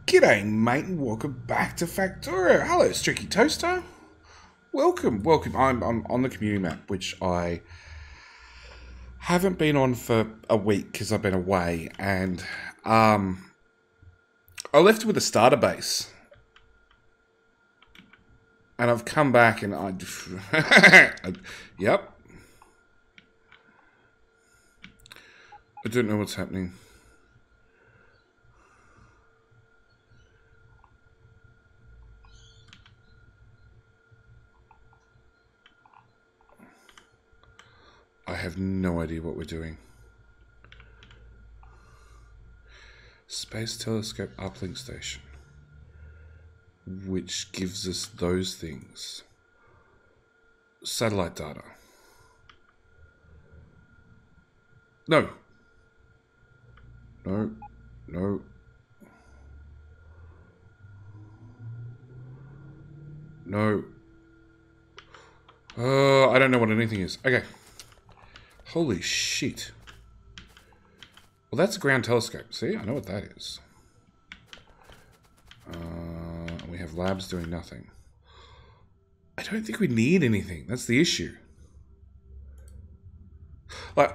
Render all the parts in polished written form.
G'day mate and welcome back to Factorio. Hello Streaky Toaster. Welcome. I'm on the community map, which I haven't been on for a week because I've been away, and I left it with a starter base. And I've come back and yep. I don't know what's happening. I have no idea what we're doing. Space Telescope Uplink Station. Which gives us those things. Satellite data. No. No. No. No. I don't know what anything is. Okay. Holy shit. Well, that's a ground telescope. See, I know what that is. We have labs doing nothing. I don't think we need anything. That's the issue. Like,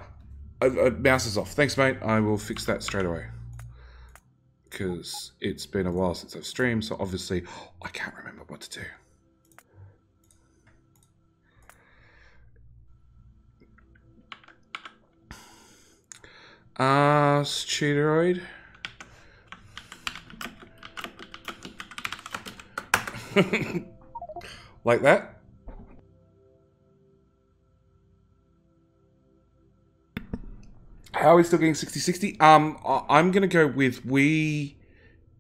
mouse is off. Thanks, mate. I will fix that straight away. Because it's been a while since I've streamed, so obviously I can't remember what to do. Cheateroid. Like that. How are we still getting 6060? I'm gonna go with we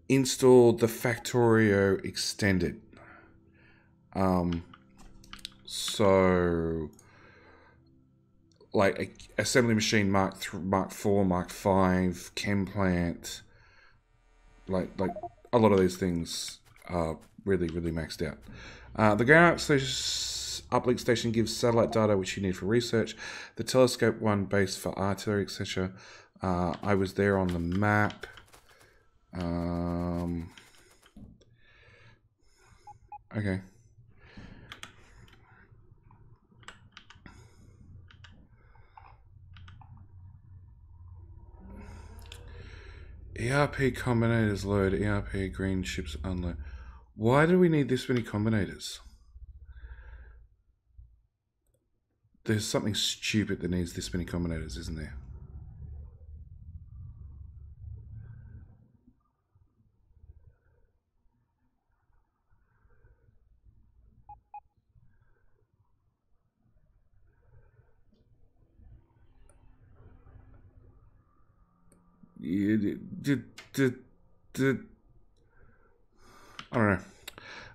installed the Factorio extended. So like assembly machine Mark 4, Mark 5, chem plant, like a lot of these things are really maxed out. The ground uplink station gives satellite data which you need for research. The telescope one base for artillery, etc. I was there on the map. Okay. ERP combinators load, ERP green ships unload. Why do we need this many combinators? There's something stupid that needs this many combinators, isn't there? I don't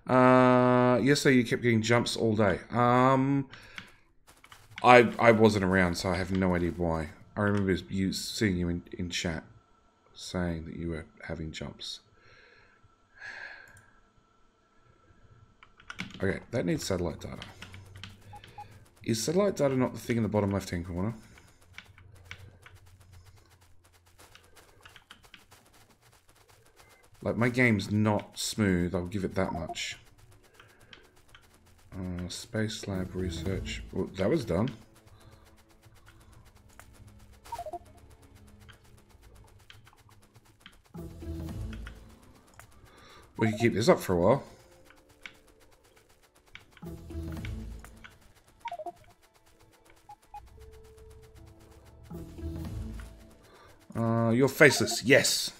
know. Yesterday you kept getting jumps all day. I wasn't around, so I have no idea why. I remember seeing you in chat saying that you were having jumps. Okay, that needs satellite data. Is satellite data not the thing in the bottom left-hand corner? Like, my game's not smooth, I'll give it that much. Space lab research. Well, that was done. We can keep this up for a while. You're faceless, yes.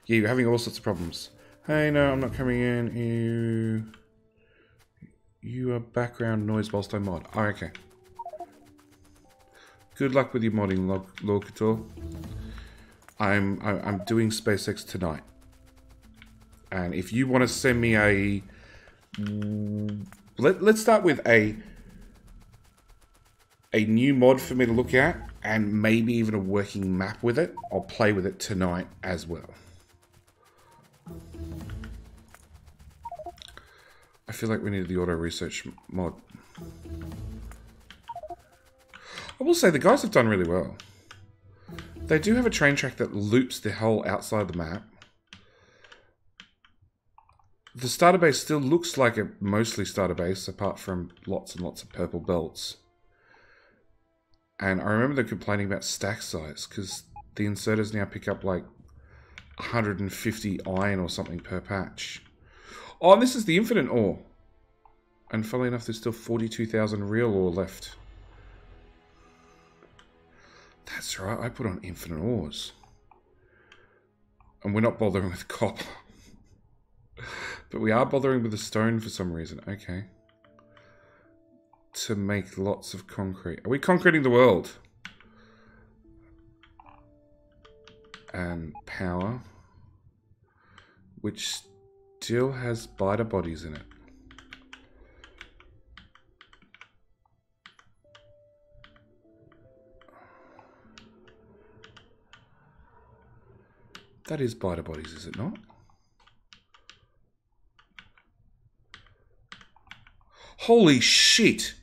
Yeah, you're having all sorts of problems. Hey, no, I'm not coming in. You are background noise whilst I mod. Oh, okay. Good luck with your modding, Locator. I'm doing SpaceX tonight. And if you want to send me a... Let's start with a new mod for me to look at, and maybe even a working map with it. I'll play with it tonight as well. I feel like we need the auto research mod. I will say the guys have done really well. They do have a train track that loops the whole outside of the map. The starter base still looks like a mostly starter base, apart from lots and lots of purple belts. And I remember them complaining about stack size, because the inserters now pick up like 150 iron or something per patch. Oh, and this is the infinite ore. And funnily enough, there's still 42,000 real ore left. That's right, I put on infinite ores. And we're not bothering with copper. But we are bothering with the stone for some reason. Okay. To make lots of concrete. Are we concreting the world? And power. Which still has biter bodies in it. That is biter bodies, is it not? Holy shit!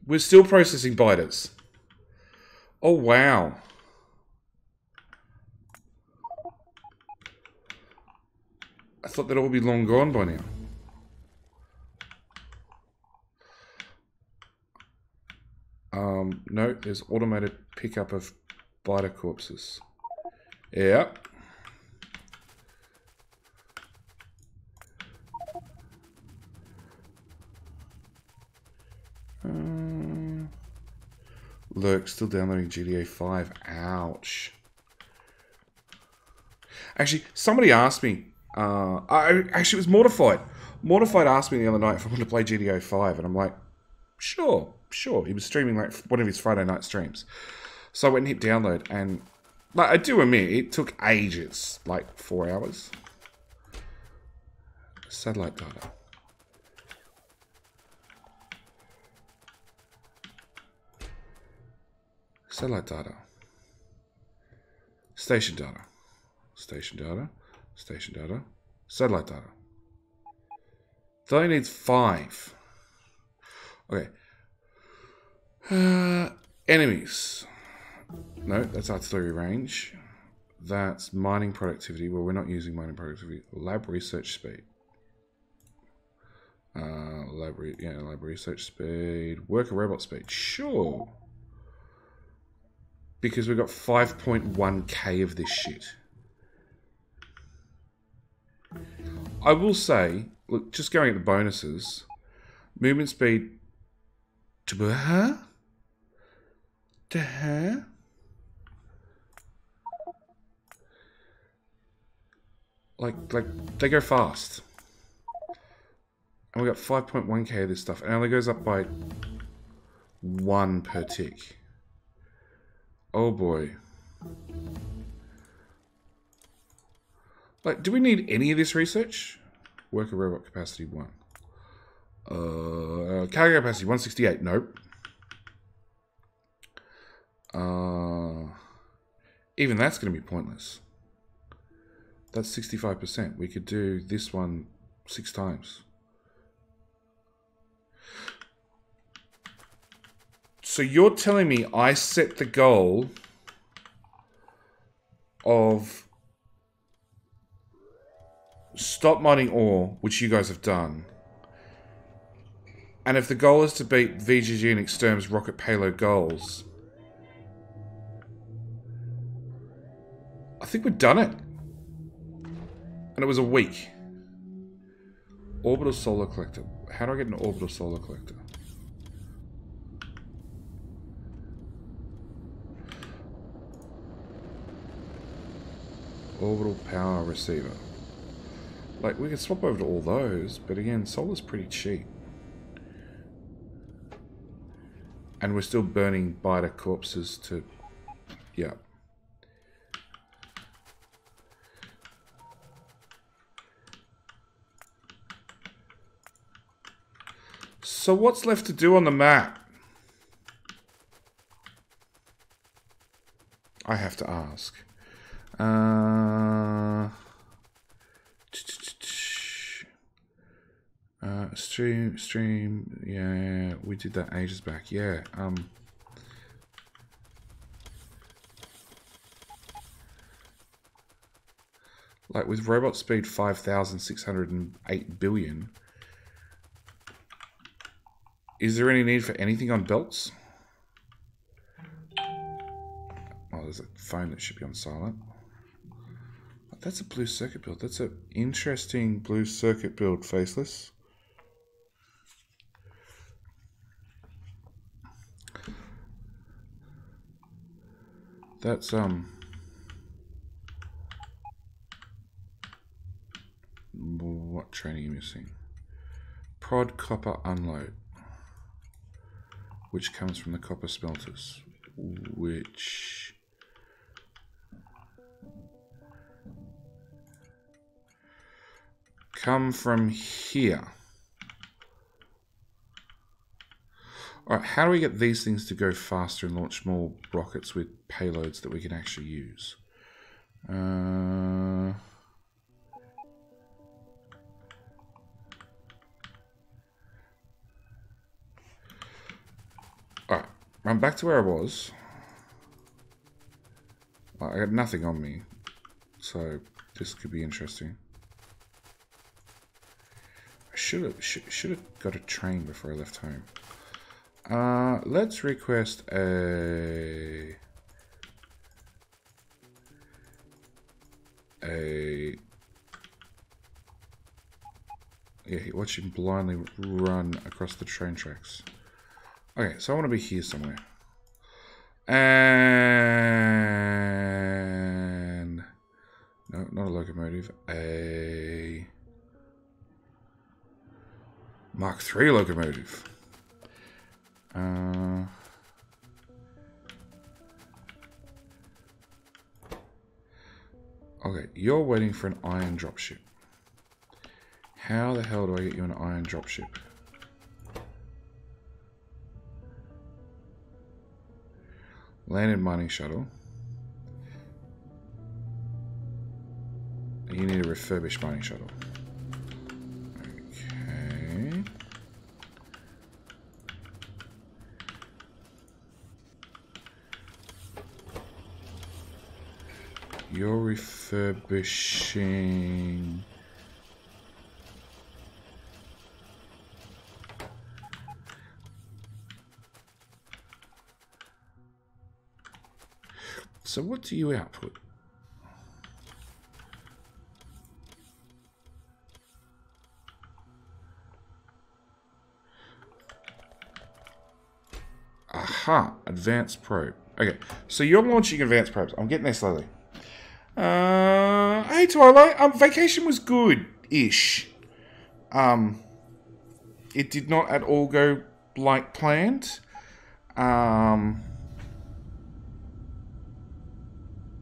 We're still processing biters. Oh, wow. I thought they'd all be long gone by now. No, there's automated pickup of biter corpses. Yep. Lurk, still downloading GTA 5. Ouch. Actually, somebody asked me, I actually was mortified. Mortified asked me the other night if I wanted to play GTA 5, and I'm like, sure. He was streaming like one of his Friday night streams. So I went and hit download, and like, I do admit, it took ages, like 4 hours. Satellite data. Satellite data. Station data. Station data. Station data. Satellite data. It only needs 5. Okay. Enemies. No, that's artillery range. That's mining productivity. Well, we're not using mining productivity. Lab research speed. Lab research speed. Worker robot speed. Sure. Because we've got 5.1k of this shit. I will say, look, just going at the bonuses, movement speed. Like they go fast. And we got 5.1k of this stuff. And it only goes up by 1 per tick. Oh boy. Like, do we need any of this research? Worker robot capacity 1. Cargo capacity 168. Nope. Even that's going to be pointless. That's 65%. We could do this one 6 times. So you're telling me I set the goal of stop mining ore, which you guys have done. And if the goal is to beat VGG and Xterm's rocket payload goals, I think we've done it. And it was a week. Orbital solar collector. How do I get an orbital solar collector? Orbital power receiver. Like, we could swap over to all those, but again, solar's pretty cheap. And we're still burning biter corpses to... Yeah. So what's left to do on the map? I have to ask. Stream, yeah, we did that ages back, yeah, Like with robot speed 5,608 billion. Is there any need for anything on belts? Oh, there's a phone that should be on silent. That's a blue circuit build. That's an interesting blue circuit build, Faceless. That's, what training are you missing? Prod copper unload. Which comes from the copper smelters. Which... come from here. Alright, how do we get these things to go faster and launch more rockets with payloads that we can actually use? Alright, I'm back to where I was. I got nothing on me, so this could be interesting. I should have got a train before I left home. Let's request a yeah, watch him blindly run across the train tracks. Okay, so I want to be here somewhere. And no, not a locomotive, a Mark III locomotive. Okay, you're waiting for an iron dropship. How the hell do I get you an iron dropship? Landed mining shuttle. You need a refurbished mining shuttle. Okay. You're refurbishing... So what do you output? Aha, advanced probe. Okay, so you're launching advanced probes. I'm getting there slowly. Hey Twilight, vacation was good-ish. It did not at all go like planned.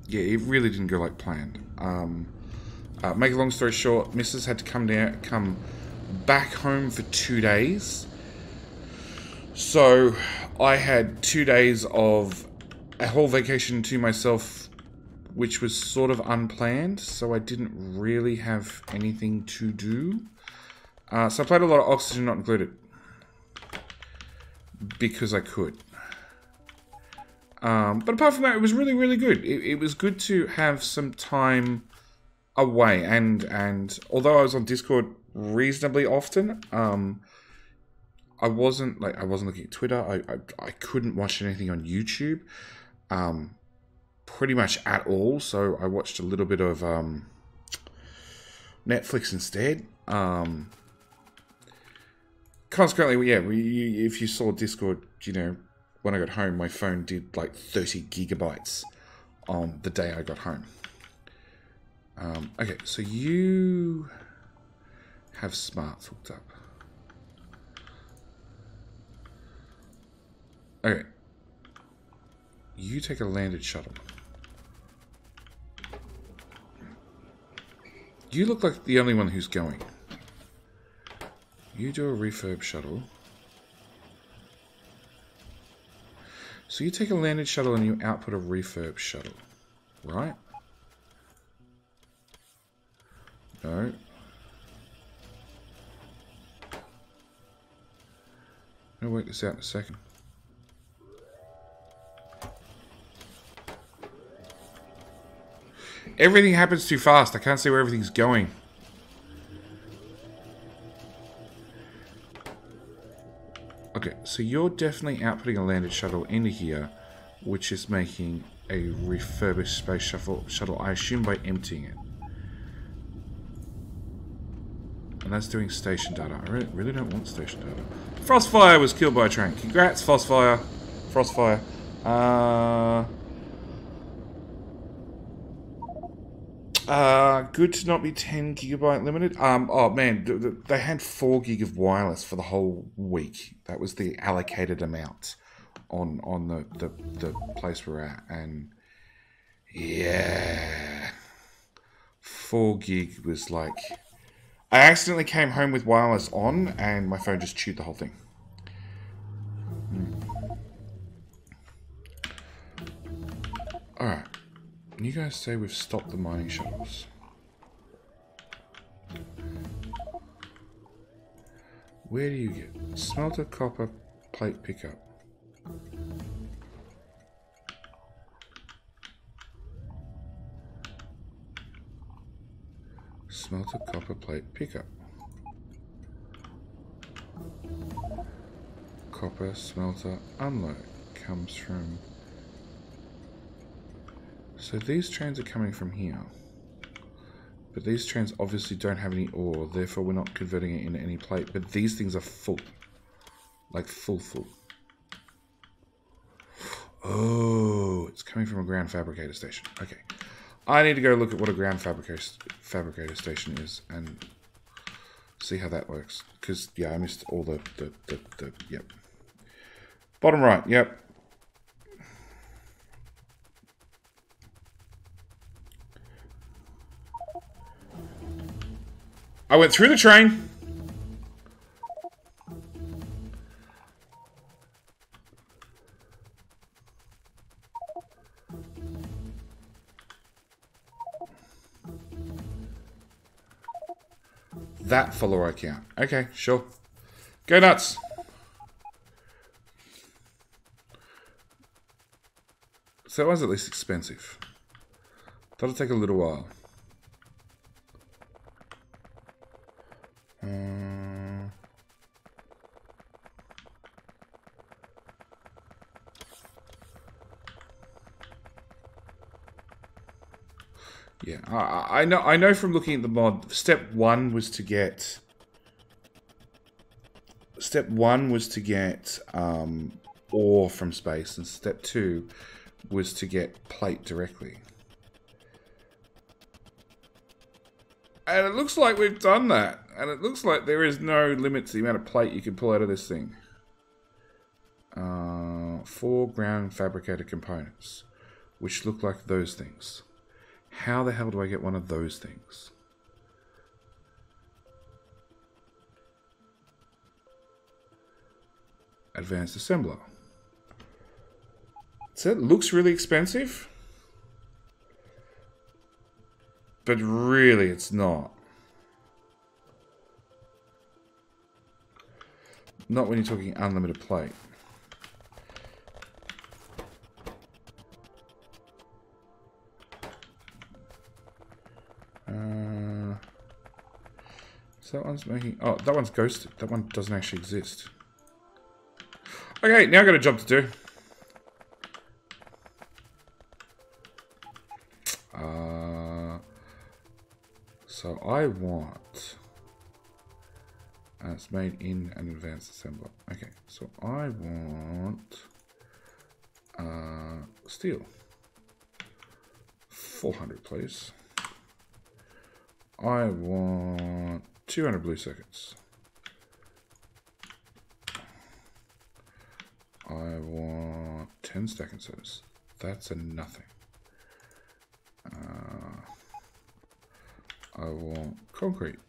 Yeah, it really didn't go like planned. Make a long story short, Mrs. had to come back home for 2 days. So I had 2 days of a whole vacation to myself, which was sort of unplanned. So I didn't really have anything to do. So I played a lot of Oxygen Not Included because I could. But apart from that, it was really, really good. It was good to have some time away. And although I was on Discord reasonably often, I wasn't looking at Twitter. I couldn't watch anything on YouTube, pretty much at all. So I watched a little bit of Netflix instead. Consequently, yeah, if you saw Discord, you know, when I got home, my phone did like 30 gigabytes on the day I got home. Okay, so you have smarts hooked up. Okay. You take a landed shuttle. You look like the only one who's going. You do a refurb shuttle. So you take a landed shuttle and you output a refurb shuttle, right? No. I'll work this out in a second. Everything happens too fast. I can't see where everything's going. Okay, so you're definitely outputting a landed shuttle into here, which is making a refurbished space shuttle, I assume by emptying it. And that's doing station data. I really don't want station data. Frostfire was killed by a train. Congrats, Frostfire. Good to not be 10 gigabyte limited. Oh man, they had 4 gig of wireless for the whole week. That was the allocated amount on the place we're at, and yeah, 4 gig was like. I accidentally came home with wireless on, and my phone just chewed the whole thing. Alright. You guys say we've stopped the mining shuttles. Where do you get? Smelter, copper, plate pickup. Smelter, copper, plate, pickup. Copper, smelter, unload. Comes from... So these trains are coming from here. But these trains obviously don't have any ore, therefore we're not converting it into any plate. But these things are full. Like full. Oh, it's coming from a ground fabricator station. Okay. I need to go look at what a ground fabricator station is and see how that works. Because, yeah, I missed all the yep. Bottom right, yep. I went through the train. That follower account. Okay, sure. Go nuts. So that one's at least expensive. That'll take a little while. Yeah, I know from looking at the mod, step one was to get ore from space, and step 2 was to get plate directly. And it looks like we've done that. And it looks like there is no limit to the amount of plate you can pull out of this thing. 4 ground fabricated components, which look like those things. How the hell do I get one of those things? Advanced assembler. So it looks really expensive, but really it's not. Not when you're talking unlimited plate. So that one's making... Oh, that one's ghosted. That one doesn't actually exist. Okay, now I've got a job to do. So I want... it's made in an advanced assembler. Okay, so I want... steel. 400, please. I want 200 blue circuits. I want 10 stack inserters. That's a nothing. I want concrete.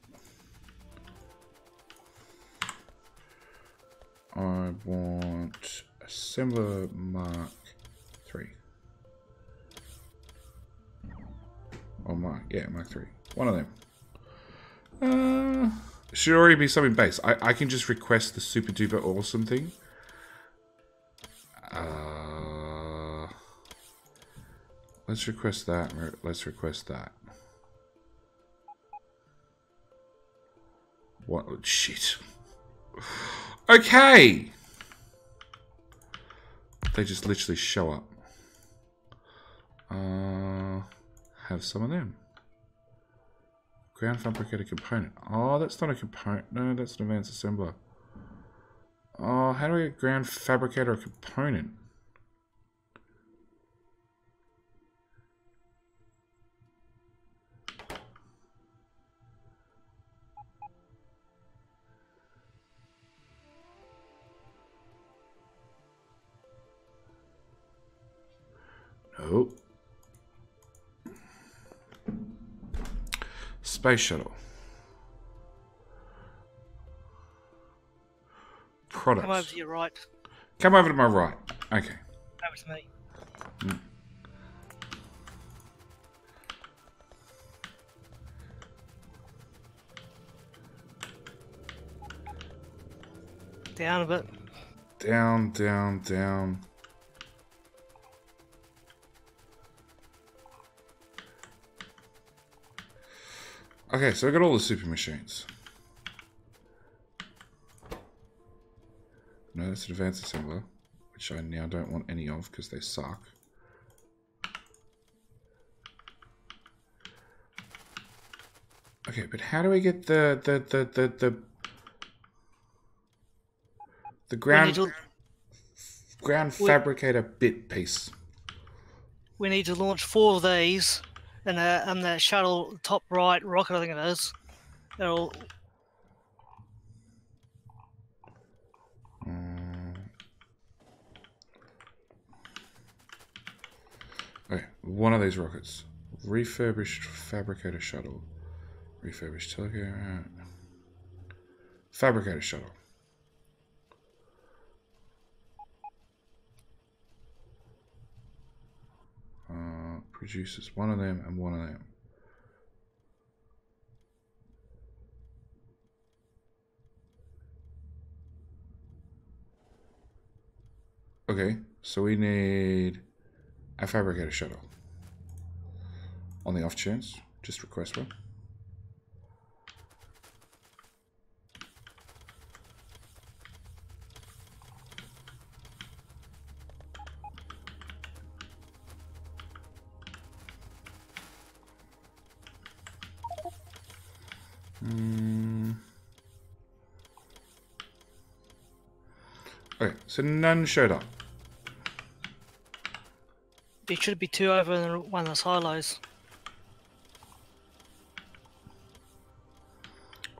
I want assembler Mark 3. Or Mark 3. One of them. Should already be something base. I can just request the super duper awesome thing. Let's request that. Let's request that. What? Oh, shit. Okay. They just literally show up. Have some of them. Ground fabricated component. Oh, that's not a component. No, that's an advanced assembler. Oh, how do we get ground fabricator a component? No. Space shuttle. Products. Come over to your right. Come over to my right. Okay. Over to me. Down a bit. Down, down, down. Okay, so I got all the super machines. No, that's an advanced assembler, which I now don't want any of because they suck. Okay, but how do we get the ground fabricator bit piece? We need to launch 4 of these, and the shuttle top right rocket, I think it is. It'll. Okay, one of these rockets. Refurbished fabricator shuttle. Refurbished telecaster. Fabricator shuttle. Produces one of them and one of them. Okay, so we need a fabricator shuttle. On the off chance, just request one. Okay, so none showed up. There should be 2 over in one of the silos.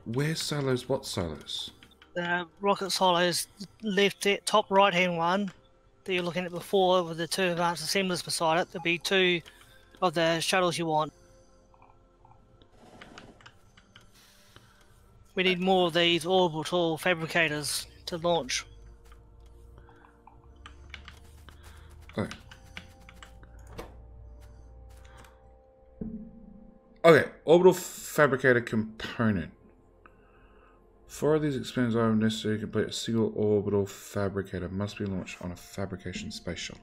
Where's silos? What silos? The rocket silos, left top right hand one that you're looking at before with the 2 advanced assemblers beside it. There'll be 2 of the shuttles you want. We need more of these orbital fabricators to launch. Okay. Okay, orbital fabricator component. 4 of these experiments are necessary to complete a single orbital fabricator. Must be launched on a fabrication space shuttle.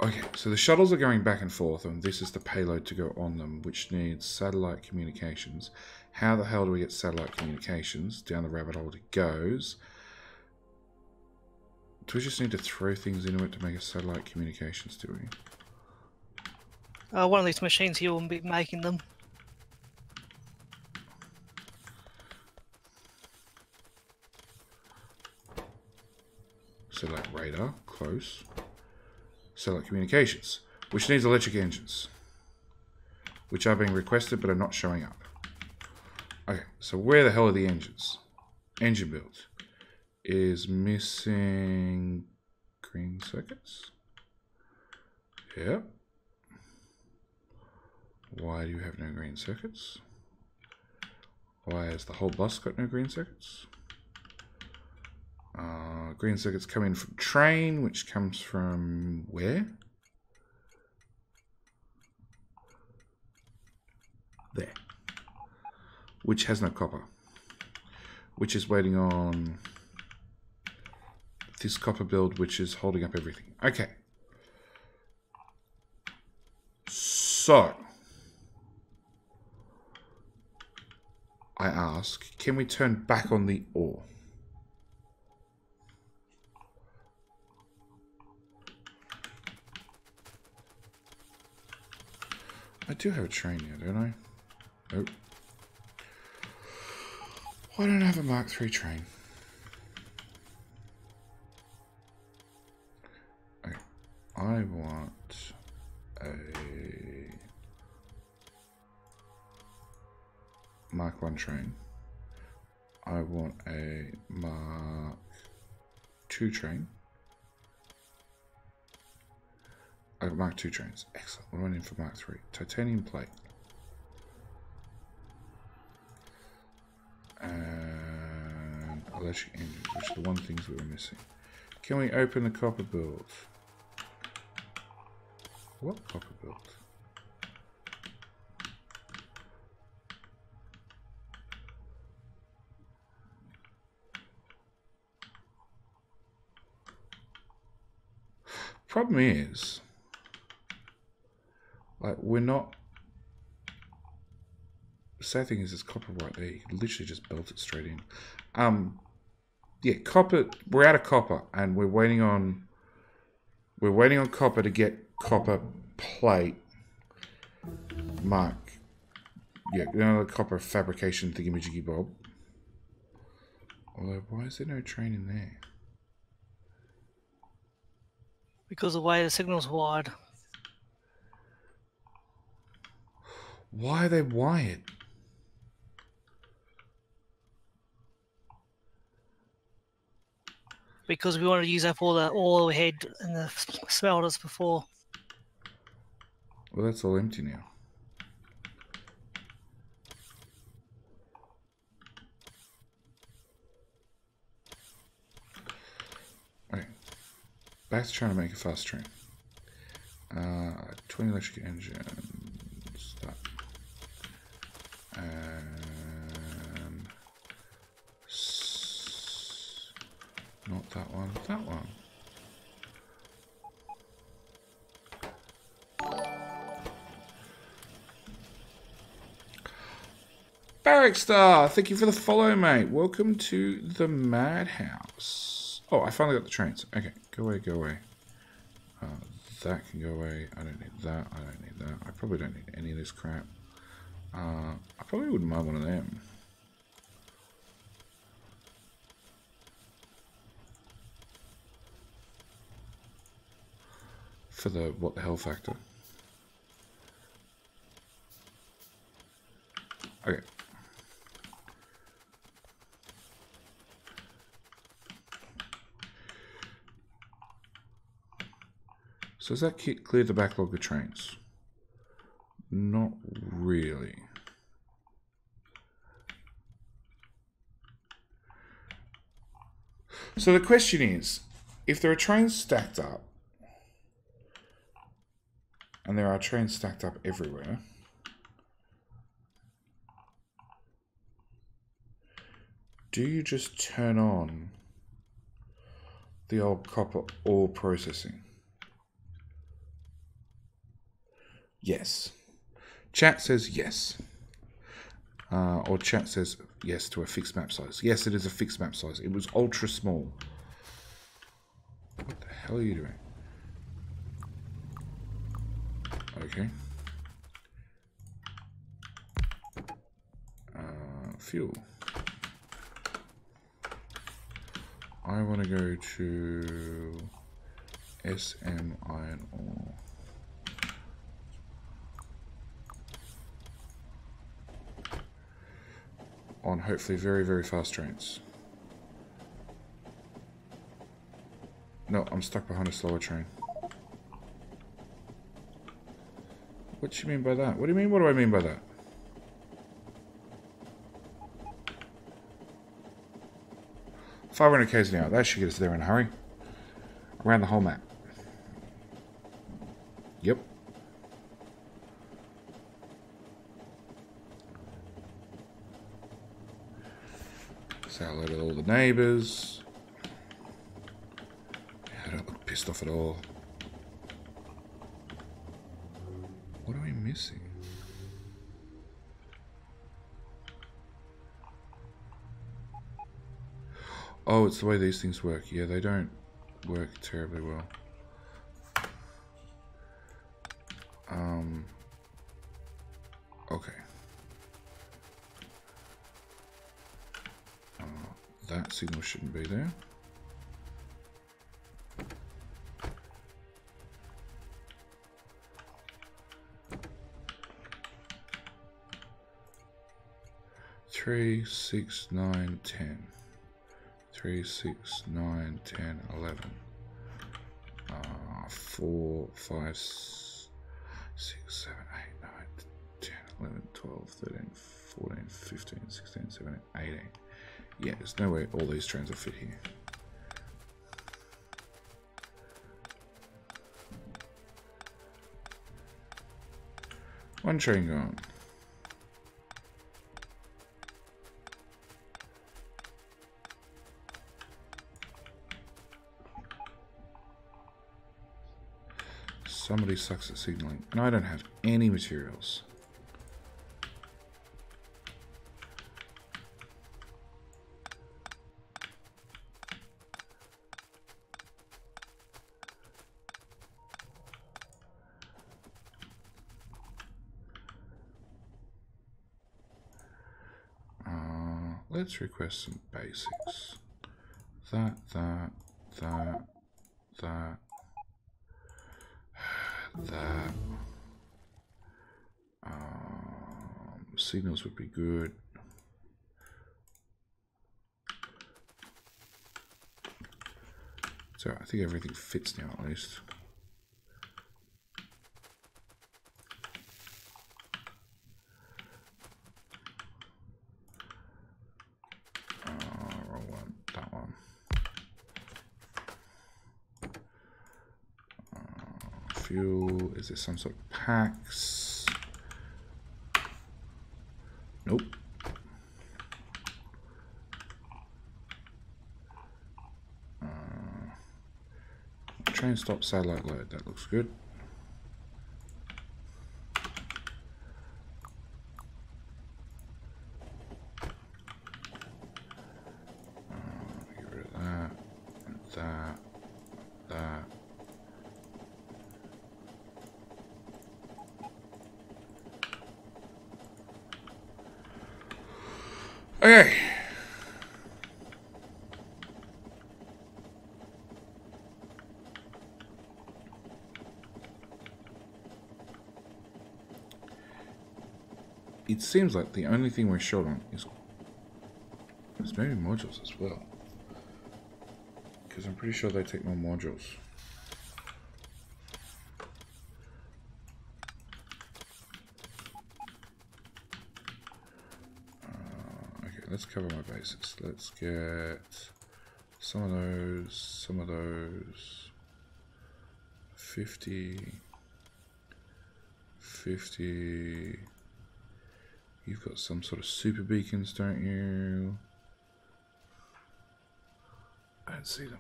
Okay, so the shuttles are going back and forth, and this is the payload to go on them, which needs satellite communications. How the hell do we get satellite communications? Down the rabbit hole it goes. Do we just need to throw things into it to make a satellite communications, do we? One of these machines here will be making them. Satellite radar, close. Satellite communications, which needs electric engines, which are being requested but are not showing up. Okay, so where the hell are the engines? Engine build is missing green circuits. Yep. Why do you have no green circuits? Why has the whole bus got no green circuits? Green circuits come in from train, which comes from where? There. Which has no copper. Which is waiting on this copper build, which is holding up everything. Okay. So, I ask, can we turn back on the ore? I do have a train here, don't I? Nope. Why don't I have a Mark III train? Okay. I want a Mark I train. I want a Mark II train. I got Mark II trains. Excellent. What do I need for Mark III? Titanium plate. And electric engines, which are the one things we were missing. Can we open the copper build? What copper build? Problem is, like, we're not. The sad thing is, it's copper right there. You can literally just belt it straight in. Yeah, copper. We're out of copper, and we're waiting on. We're waiting on copper to get copper plate. Mark. Yeah, you know the copper fabrication thingamajiggy bob. Although, why is there no train in there? Because of the way the signal's wired. Why are they wired? Because we wanted to use up all the oil we had in the smelters before. Well, that's all empty now. Okay. Back to trying to make a fast train. 20 electric engines. That. And not that one. That one. Barrackstar, thank you for the follow, mate. Welcome to the Madhouse. Oh, I finally got the trains. Okay, go away, go away. That can go away. I don't need that. I don't need that. I probably don't need any of this crap. I probably wouldn't mind one of them. For the what the hell factor. Okay. So does that clear the backlog of trains? Not really. So the question is, if there are trains stacked up, and there are trains stacked up everywhere, do you just turn on the old copper ore processing? Yes. Chat says yes. Or chat says yes to a fixed map size. Yes, it is a fixed map size. It was ultra small. What the hell are you doing? Okay. Fuel. I want to go to SM iron ore. On hopefully very, very fast trains. No, I'm stuck behind a slower train. What do you mean by that? What do you mean? What do I mean by that? 500 k's an hour. That should get us there in a hurry. Around the whole map. Yep. Say hello to all the neighbours. I don't look pissed off at all. What are we missing? Oh, it's the way these things work. Yeah, they don't work terribly well. Okay. That signal shouldn't be there. Three, 6, 9, 10. 3, 6, 9, 10, 11. 4, 5, 6, 7, 8, 9, 10, 11, 12, 13, 14, 15, 16, 17, 18. Yeah, there's no way all these trains will fit here. One train gone. Somebody sucks at signaling, and I don't have any materials. Let's request some basics. That. Signals would be good. So I think everything fits now at least. Wrong one, that one. Fuel, is there some sort of packs? Nope. Train stop satellite load, that looks good. Get rid of that, and that. Okay. It seems like the only thing we're short on is maybe modules as well. Because I'm pretty sure they take more modules. Okay, let's cover my basics. Let's get some of those. 50. You've got some sort of super beacons, don't you? I don't see them.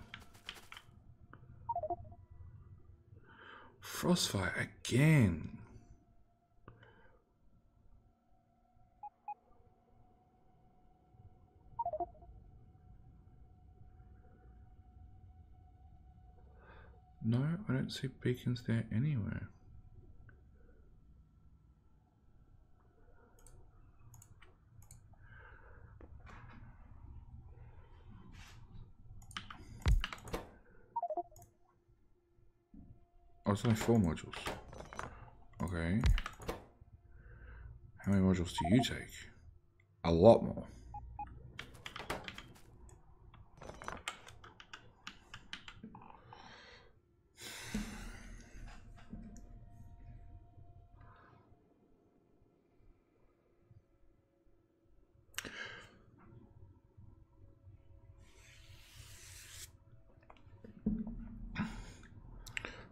Frostfire again. No, I don't see beacons there anywhere. Oh, it's only 4 modules. Okay. How many modules do you take? A lot more.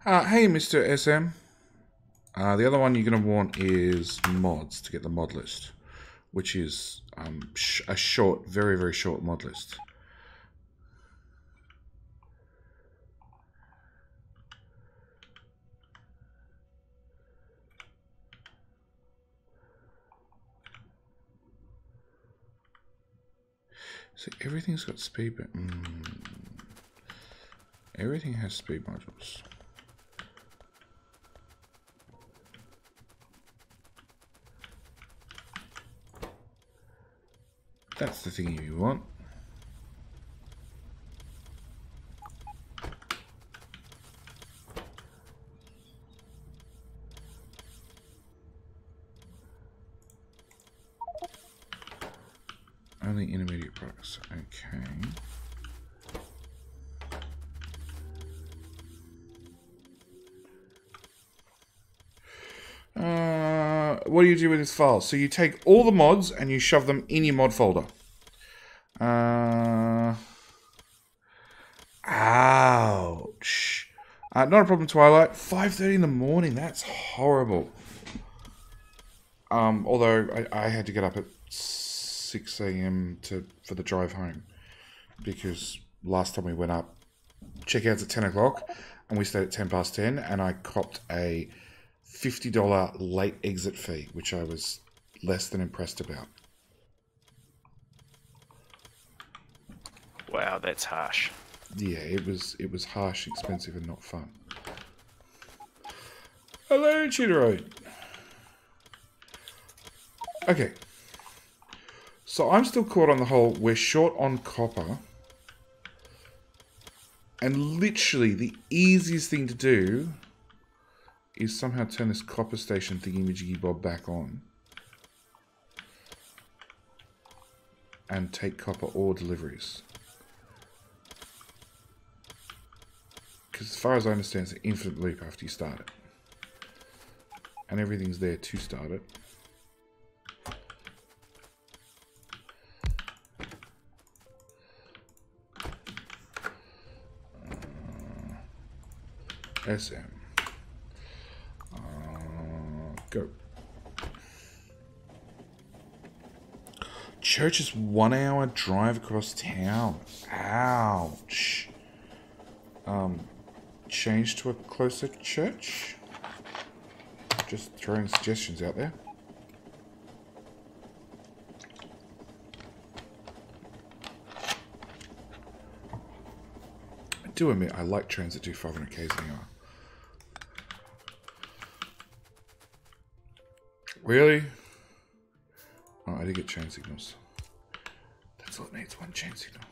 Hey, Mr. SM. The other one you're going to want is mods to get the mod list, which is a short, very, very short mod list. So everything's got speed, but everything has speed modules. That's the thing you want. Only intermediate products. Okay. What do you do with this file? So you take all the mods and you shove them in your mod folder. Ouch. Not a problem, Twilight. 5:30 in the morning. That's horrible. Although I had to get up at 6 a.m. for the drive home, because last time we went up, checkouts at 10 o'clock, and we stayed at 10 past 10, and I copped a $50 late exit fee, which I was less than impressed about. Wow, that's harsh. Yeah, it was harsh, expensive, and not fun. Hello, Chitteroid. Okay. So I'm still caught on the whole, we're short on copper. And literally the easiest thing to do is somehow turn this copper station thingy-majiggy bob back on. And take copper ore deliveries. Because as far as I understand, it's an infinite loop after you start it. And everything's there to start it. SM. Go. Church is 1 hour drive across town. Ouch. Change to a closer church? Just throwing suggestions out there. I do admit I like trains that do 500 k's an hour. Really? Oh, I did get chain signals. That's all it needs, one chain signal.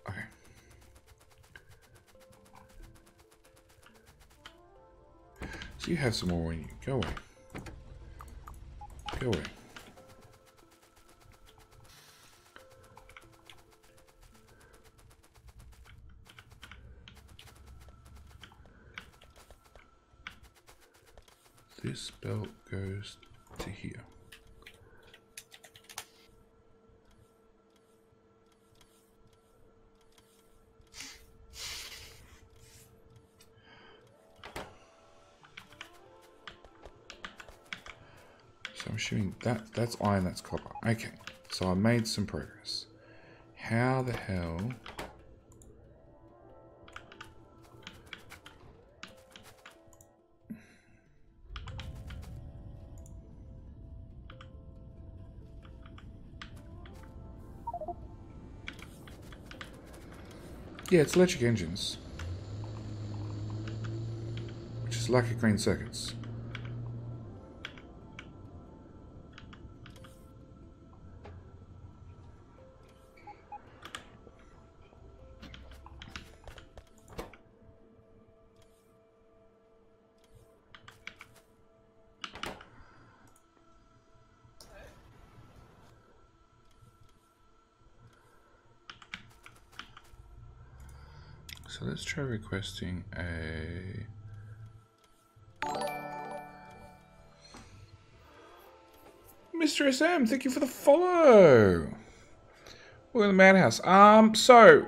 Okay. So you have some more in you. Go away. Go away. This belt goes to here. So I'm assuming that's iron, that's copper. Okay, so I made some progress. How the hell... Yeah, it's electric engines. Which is lack of green circuits. So let's try requesting a... Mr. SM, thank you for the follow. We're in the madhouse. So...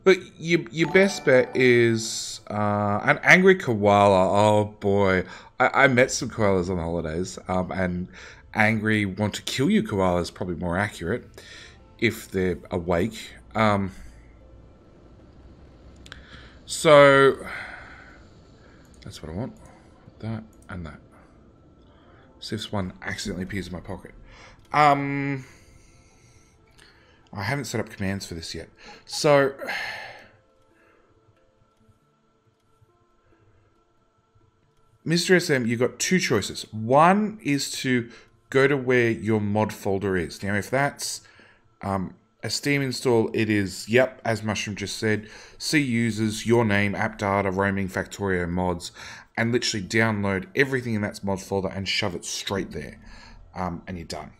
Look, your best bet is an angry koala. Oh boy. I met some koalas on the holidays. And angry want to kill you koala is probably more accurate. If they're awake. So that's what I want. That and that. See if one accidentally appears in my pocket. I haven't set up commands for this yet. So, Mr. SM, you've got two choices. One is to go to where your mod folder is. Now, if that's a Steam install, it is, yep, as Mushroom just said, see users, your name, app data, roaming, Factorio mods, and literally download everything in that mod folder and shove it straight there. And you're done.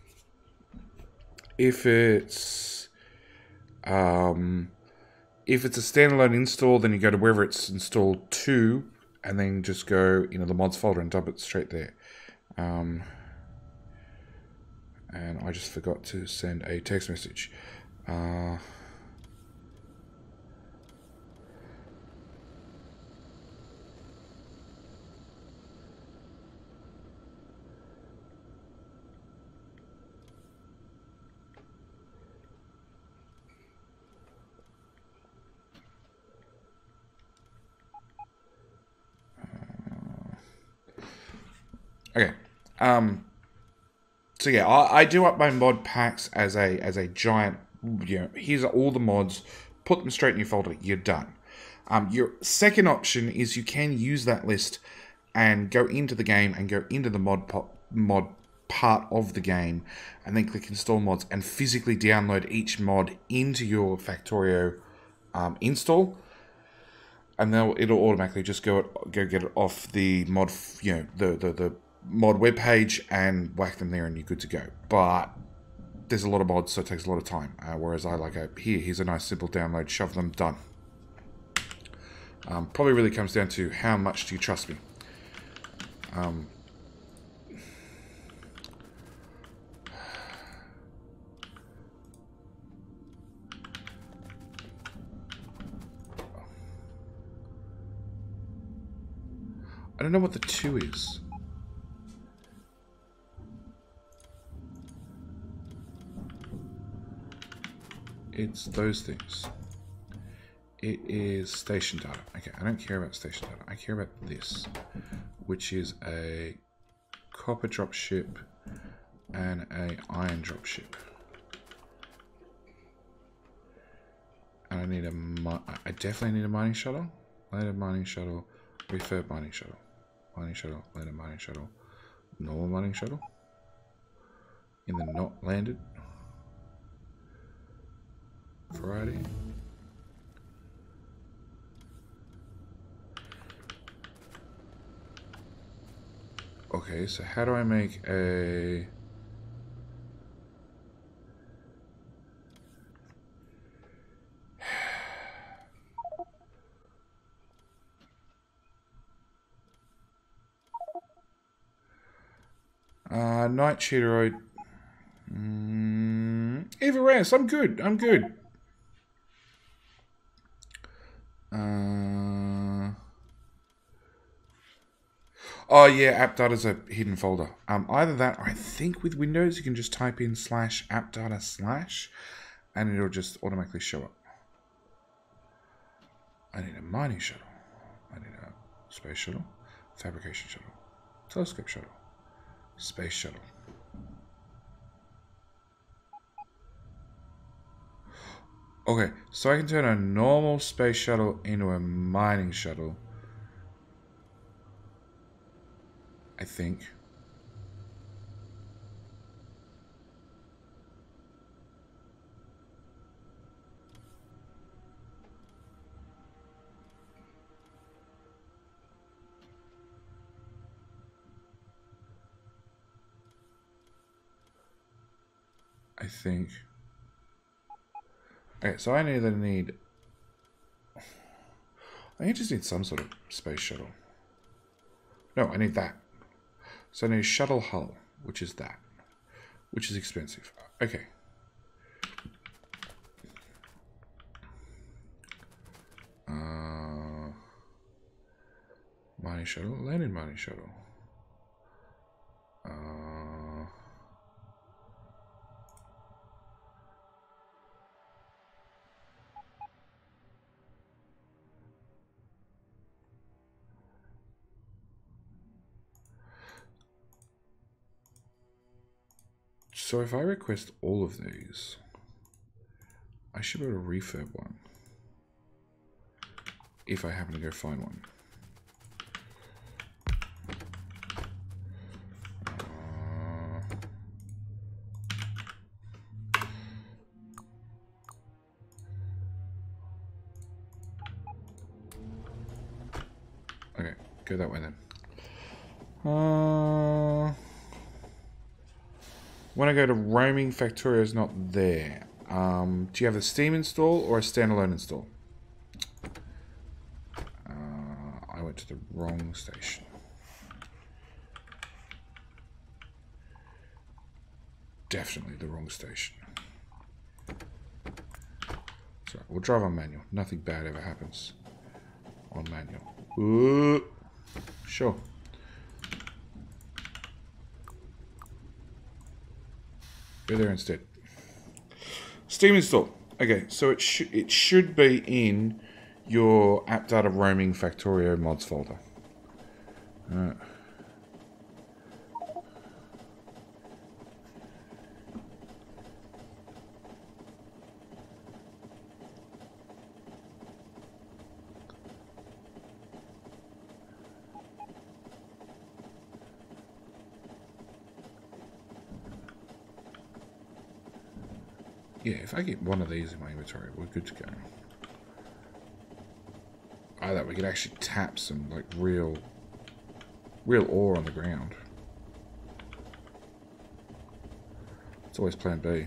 If it's a standalone install, then you go to wherever it's installed to, and then just go into the mods folder and dump it straight there. And I just forgot to send a text message. Okay. So yeah, I do up my mod packs as a giant. Here's all the mods. Put them straight in your folder. You're done. Your second option is you can use that list and go into the game and go into the mod part of the game, and then click install mods and physically download each mod into your Factorio install. And then it'll automatically just go get it off the mod, the mod web page and whack them there, and you're good to go. But there's a lot of mods, so it takes a lot of time. Whereas I like here's a nice simple download, shove them, done. Probably really comes down to how much do you trust me. I don't know what the 2 is. It's those things. It is station data. Okay, I don't care about station data. I care about this, which is a copper dropship and a iron dropship. And I need I definitely need a mining shuttle. Later mining shuttle. Refurb mining shuttle. Mining shuttle. Later mining shuttle. Normal mining shuttle. In the not landed. Variety. Okay, so how do I make a... Night Cheateroid. Eva Rance, I'm good. I'm good. Oh yeah, app data's a hidden folder. Either that, or I think with Windows you can just type in /appdata/ and it'll just automatically show up. I need a mining shuttle. I need a space shuttle, fabrication shuttle, telescope shuttle, space shuttle. Okay, so I can turn a normal space shuttle into a mining shuttle. I think. Okay, so I just need some sort of space shuttle. No, I need that. So I need a shuttle hull, which is that. Which is expensive. Okay. Mining shuttle, landed mining shuttle. So if I request all of these, I should be able to refurb one. If I happen to go find one. Okay, go that way then. When I go to roaming, Factorio is not there. Do you have a Steam install or a standalone install? I went to the wrong station. Definitely the wrong station. So we'll drive on manual. Nothing bad ever happens on manual. Ooh, sure. Go there instead. Steam install. Okay, so it should be in your app data roaming Factorio mods folder. Yeah, if I get one of these in my inventory, we're good to go. I thought we could actually tap some like real ore on the ground. It's always plan B.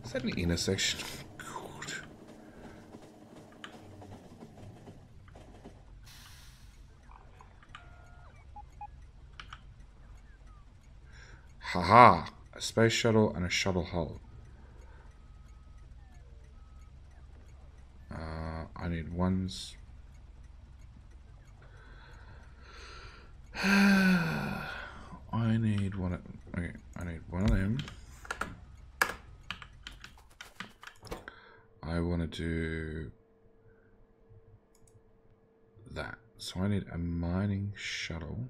Is that an intersection? God. Haha! A space shuttle and a shuttle hull. I need ones. I need one of, okay, I need one of them. I want to do that. So I need a mining shuttle.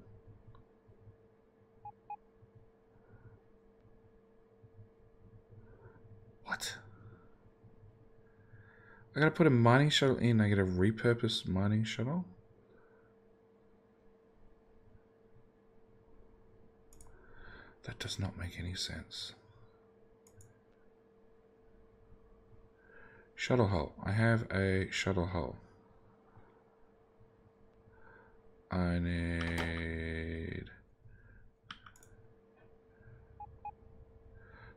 What? I gotta put a mining shuttle in. I get a repurposed mining shuttle. That does not make any sense. Shuttle hull. I have a shuttle hull. I need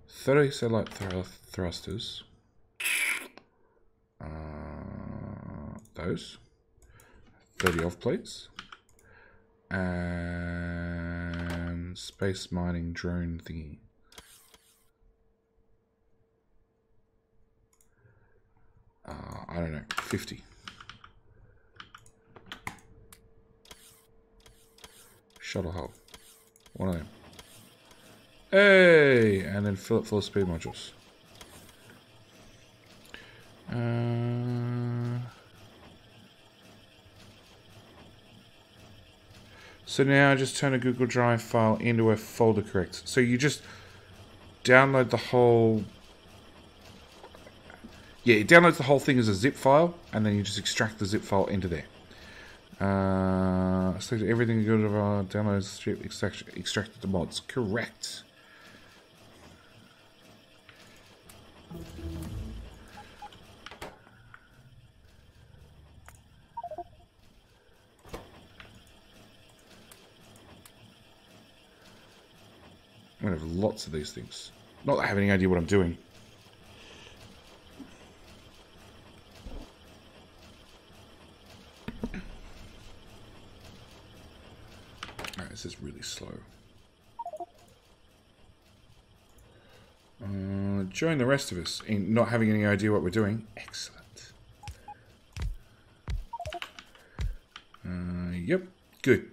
30 satellite thrusters. Those 30 off plates and space mining drone thingy. I don't know, 50. Shuttle hull, one of them. Hey, and then fill it full of speed modules. So now just turn a Google Drive file into a folder correct. So you just download the whole... Yeah, it downloads the whole thing as a zip file, and then you just extract the zip file into there. Select everything good of our downloads, strip, extract the mods. Correct. I'm going to have lots of these things. Not that I have any idea what I'm doing. Alright, this is really slow. Join the rest of us in not having any idea what we're doing. Excellent. Yep, good.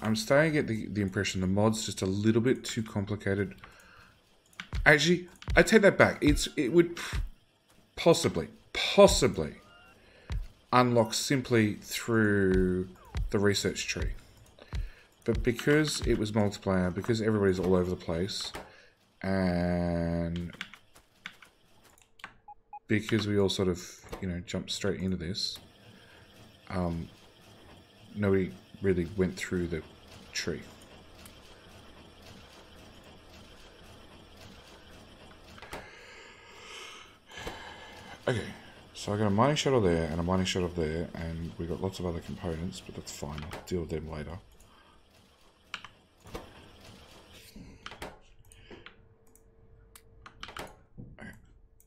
I'm starting to get the impression the mod's just a little bit too complicated. Actually, I take that back. It would possibly unlock simply through the research tree. But because it was multiplayer, because everybody's all over the place, and because we all sort of, you know, jumped straight into this, nobody really went through the tree. Okay, so I got a mining shuttle there and a mining shuttle there, and we got lots of other components, but that's fine. I'll deal with them later. Okay,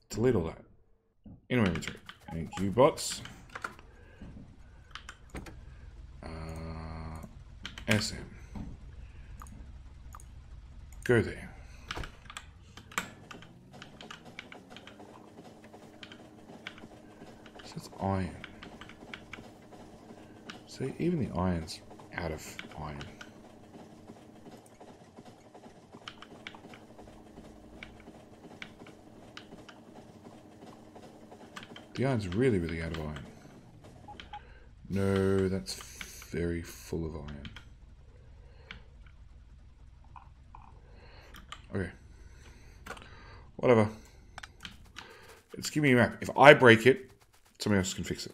delete all that. In my inventory. Thank you, bots. SM. Go there. So it's iron. See, even the iron's out of iron. The iron's really, really out of iron. No, that's very full of iron. Okay. Whatever. It's giving me a map. If I break it, somebody else can fix it.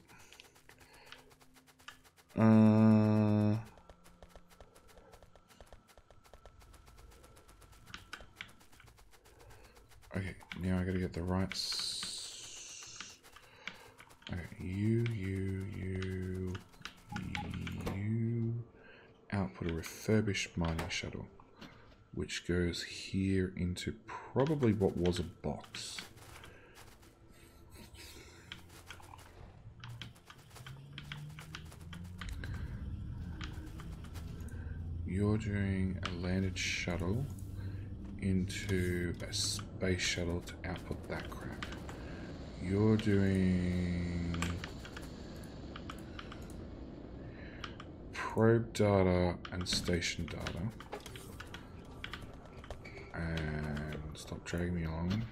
Okay, now I gotta get the right... Okay, you output a refurbished mining shuttle, which goes here into probably what was a box. You're doing a landed shuttle into a space shuttle to output that crap. You're doing probe data and station data. And stop dragging me along.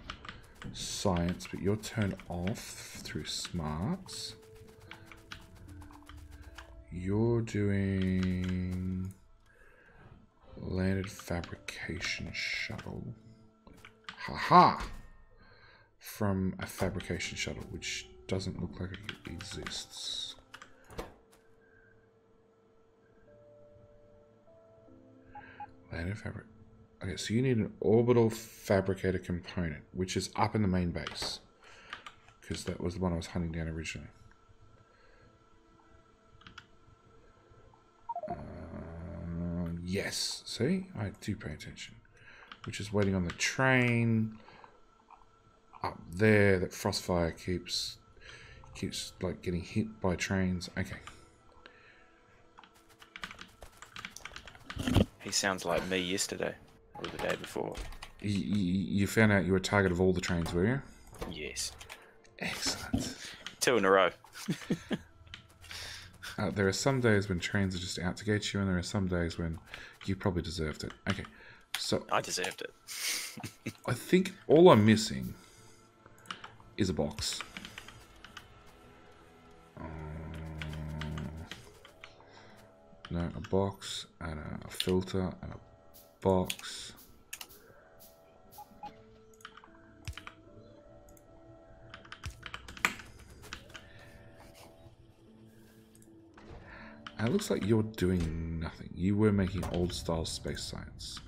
Science, but you're turned off through smarts. You're doing landed fabrication shuttle. Haha! From a fabrication shuttle, which doesn't look like it exists. Landed fabric. Okay, so you need an orbital fabricator component, which is up in the main base. Because that was the one I was hunting down originally. Yes, see? I do pay attention. Which is waiting on the train. Up there, that Frostfire keeps like getting hit by trains. Okay. He sounds like me yesterday. Or the day before. You found out you were a target of all the trains, were you? Yes. Excellent. 2 in a row. There are some days when trains are just out to get you, and there are some days when you probably deserved it. Okay, so... I deserved it. I think all I'm missing is a box. No, a box, and a filter, and a box. And it looks like you're doing nothing. You were making old style space science.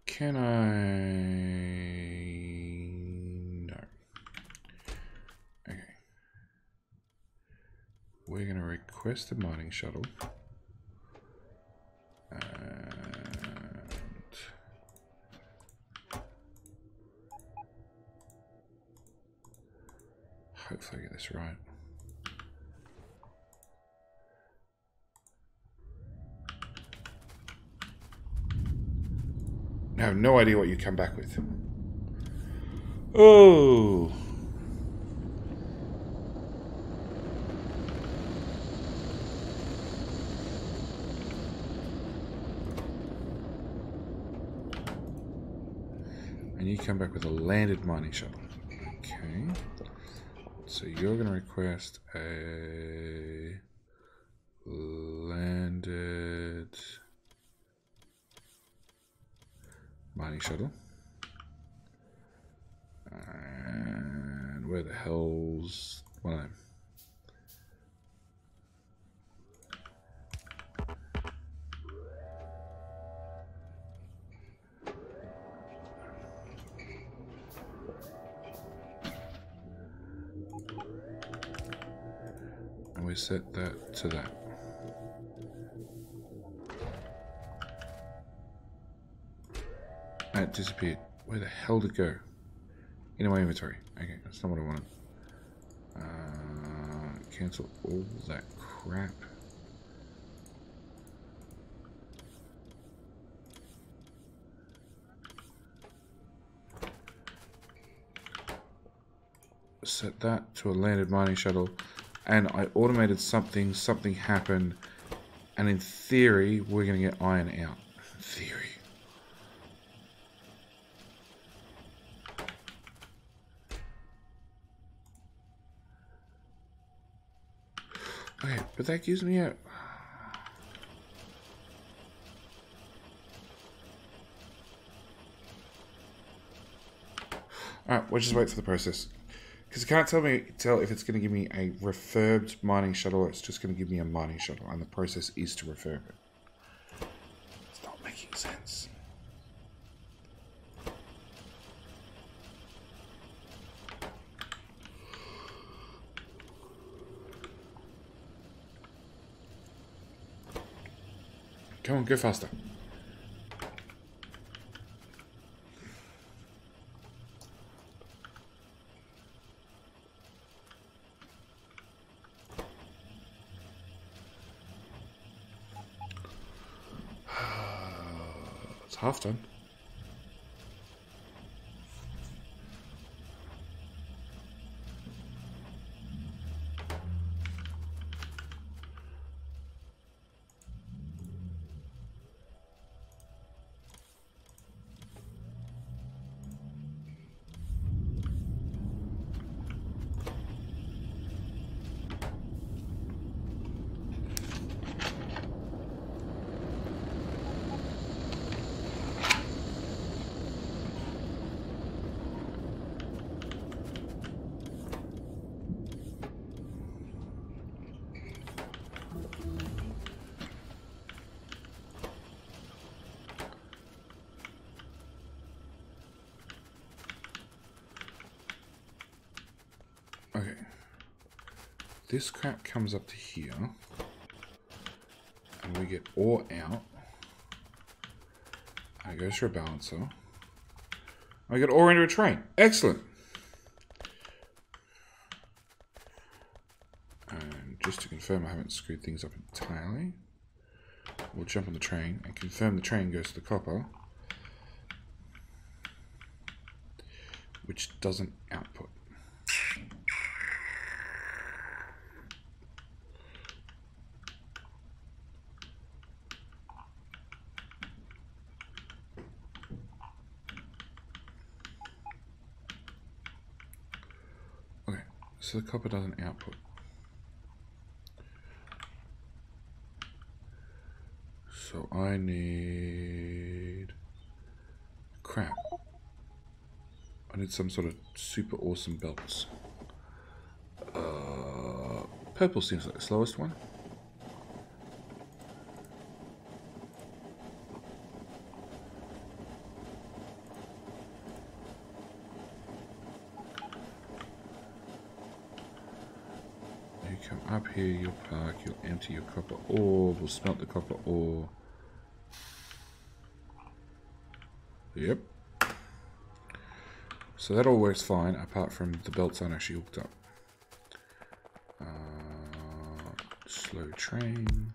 Can I... No. Okay. We're going to request a mining shuttle. And... hopefully I get this right. I have no idea what you come back with. Oh. And you come back with a landed mining shuttle. Okay. So you're going to request a landed mining shuttle. And where the hell's one of them? And we set that to that. And it disappeared. Where the hell did it go? Into my inventory. Okay, that's not what I wanted. Cancel all that crap. Set that to a landed mining shuttle. And I automated something happened. And in theory, we're going to get iron out. In theory. Okay, but that gives me a... Alright, we'll just wait for the process. Because it can't tell if it's going to give me a refurbed mining shuttle, or it's just going to give me a mining shuttle, and the process is to refurb it. It's not making sense. Come on, go faster. It's half done. Okay. This crap comes up to here. And we get ore out. And it goes through a balancer. I get ore into a train. Excellent. And just to confirm I haven't screwed things up entirely, we'll jump on the train and confirm the train goes to the copper, which doesn't output. Okay, so the copper doesn't output. So I need crap. I need some sort of super awesome belts. Purple seems like the slowest one. You come up here, you'll park, you'll empty your copper ore, we'll smelt the copper ore. Yep. So that all works fine, apart from the belts aren't actually hooked up. Slow train.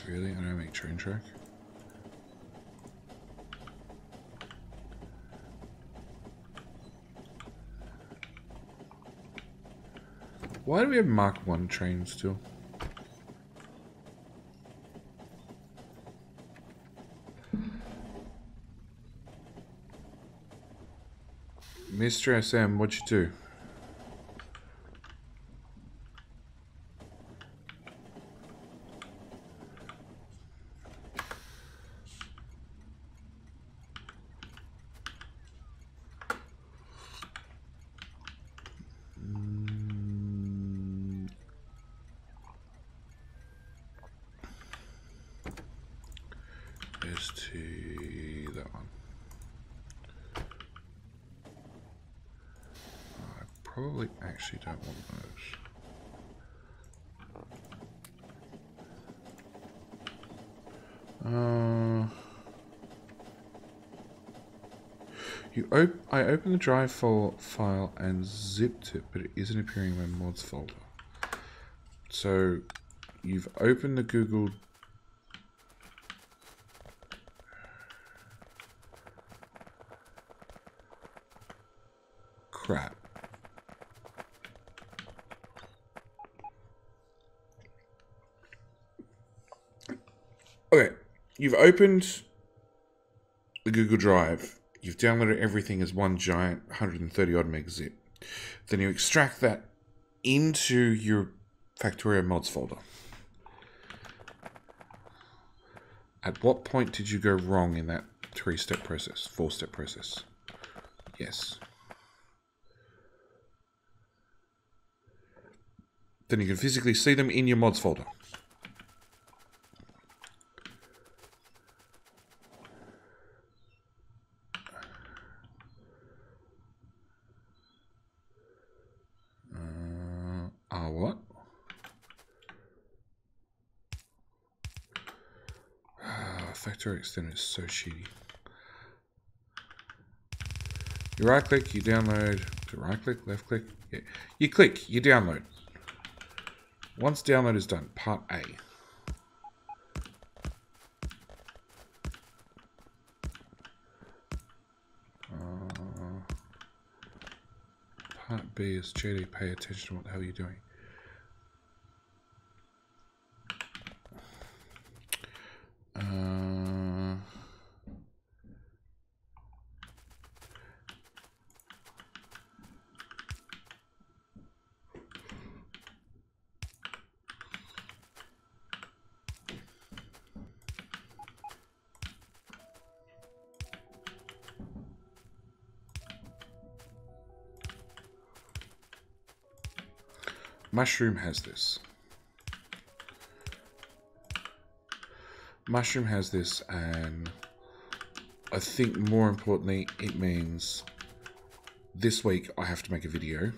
Really? I don't make train track. Why do we have Mark 1 trains still? Mr. SM, what'd you do? ST, that one. I probably actually don't want those. I opened the drive file and zipped it, but it isn't appearing in my mods folder. So you've opened the Google. Crap. Okay, you've opened the Google Drive. You've downloaded everything as one giant 130 odd meg zip. Then you extract that into your Factorio mods folder. At what point did you go wrong in that 3-step process, 4-step process? Yes. Then you can physically see them in your mods folder. What? Factorio Extender is so shitty. You right click, you download. Right click, left click. Yeah. You click, you download. Once download is done, part A. Part B is JD, pay attention to what the hell you're doing. Mushroom has this. Mushroom has this, and I think more importantly, it means this week I have to make a video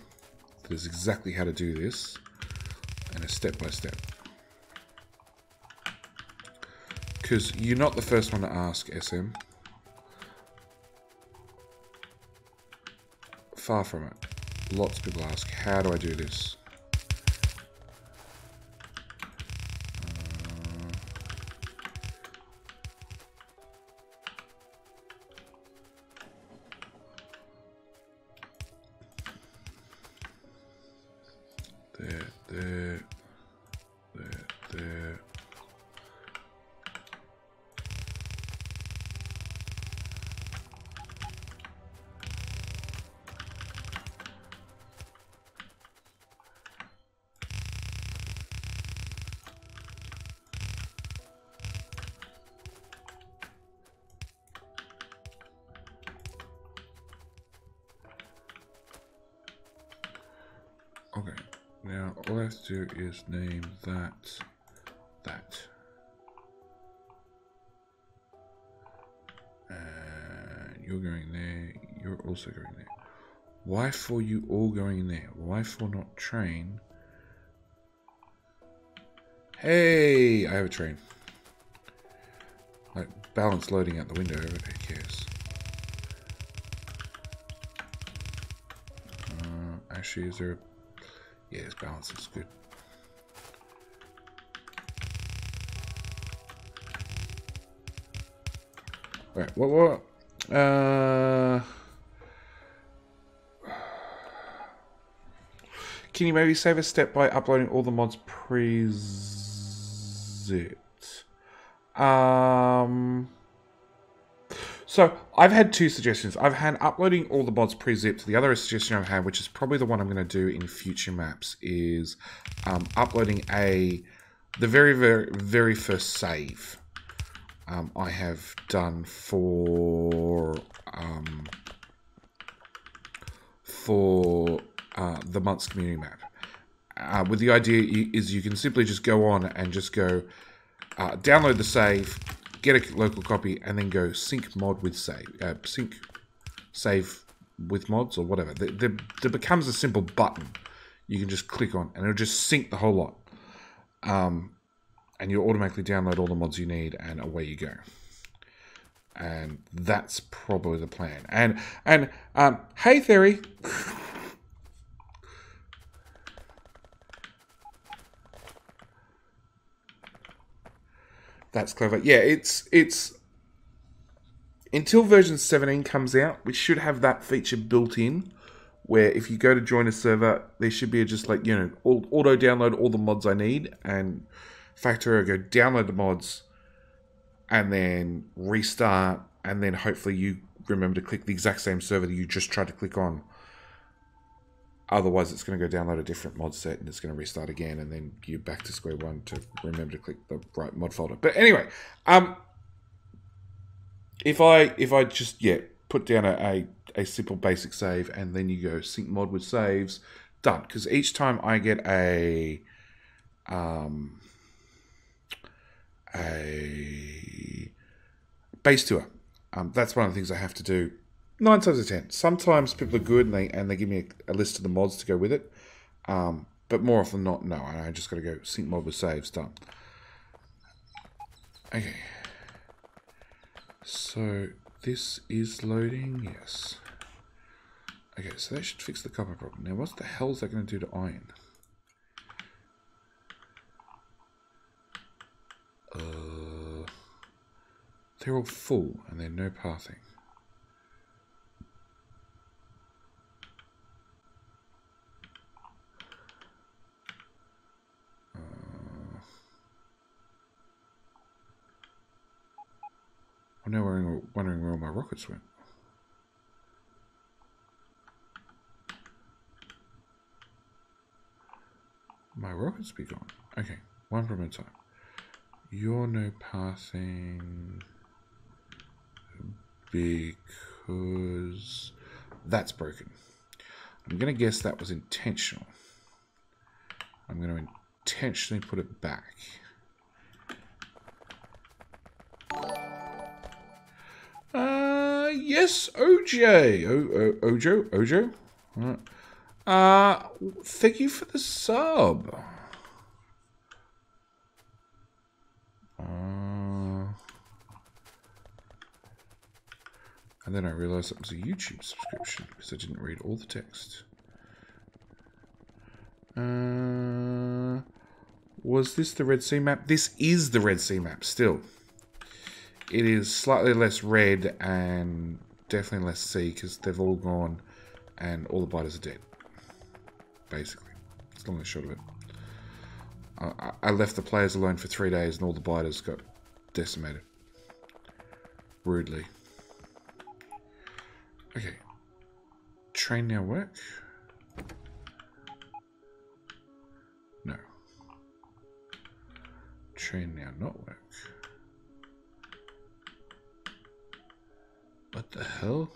that is exactly how to do this and a step-by-step. Because you're not the first one to ask, SM. Far from it. Lots of people ask, how do I do this? There. Okay, now all I have to do is name that. And you're going there, you're also going there. Why for you all going in there? Why for not train? Hey, I have a train. Like, balance loading out the window, who cares? Actually, is there a... Yeah, this balance is good. Right, what? Can you maybe save a step by uploading all the mods pre-zip? So I've had two suggestions. I've had uploading all the mods pre-zipped. The other suggestion I've had, which is probably the one I'm going to do in future maps, is uploading the very first save I have done for the month's community map. With the idea is you can simply just go on and just go download the save, get a local copy, and then go sync mod with save, sync save with mods or whatever. There becomes a simple button you can just click on, and it'll just sync the whole lot. And you'll automatically download all the mods you need, and away you go. And that's probably the plan. And hey, Theory. That's clever. Yeah, it's until version 17 comes out, which should have that feature built in, where if you go to join a server, there should be just like, auto download all the mods I need, and Factorio go download the mods, and then restart, and then hopefully you remember to click the exact same server that you just tried to click on. Otherwise, it's going to go download a different mod set, and it's going to restart again, and then you're back to square one to remember to click the right mod folder. But anyway, if I just put down a simple basic save, and then you go sync mod with saves, done. Because each time I get a base tour, that's one of the things I have to do. 9 times out of 10. Sometimes people are good and they give me a list of the mods to go with it. But more often than not, no. I just got to go sync mod with saves. Done. Okay. So this is loading. Yes. Okay, so that should fix the copper problem. Now, what the hell is that going to do to iron? They're all full and they're no pathing. I'm now wondering where all my rockets went. My rockets be gone. Okay, one problem at a time. You're no pathing because that's broken. I'm going to guess that was intentional. I'm going to intentionally put it back. Yes, OJ. Ojo. Thank you for the sub. And then I realized it was a YouTube subscription because I didn't read all the text. Was this the Red Sea map? This is the Red Sea map still. It is slightly less red and definitely less sea because they've all gone and all the biters are dead. Basically. It's long and short of it. I left the players alone for 3 days and all the biters got decimated. Rudely. Okay. Train now work? No. Train now not work. What the hell?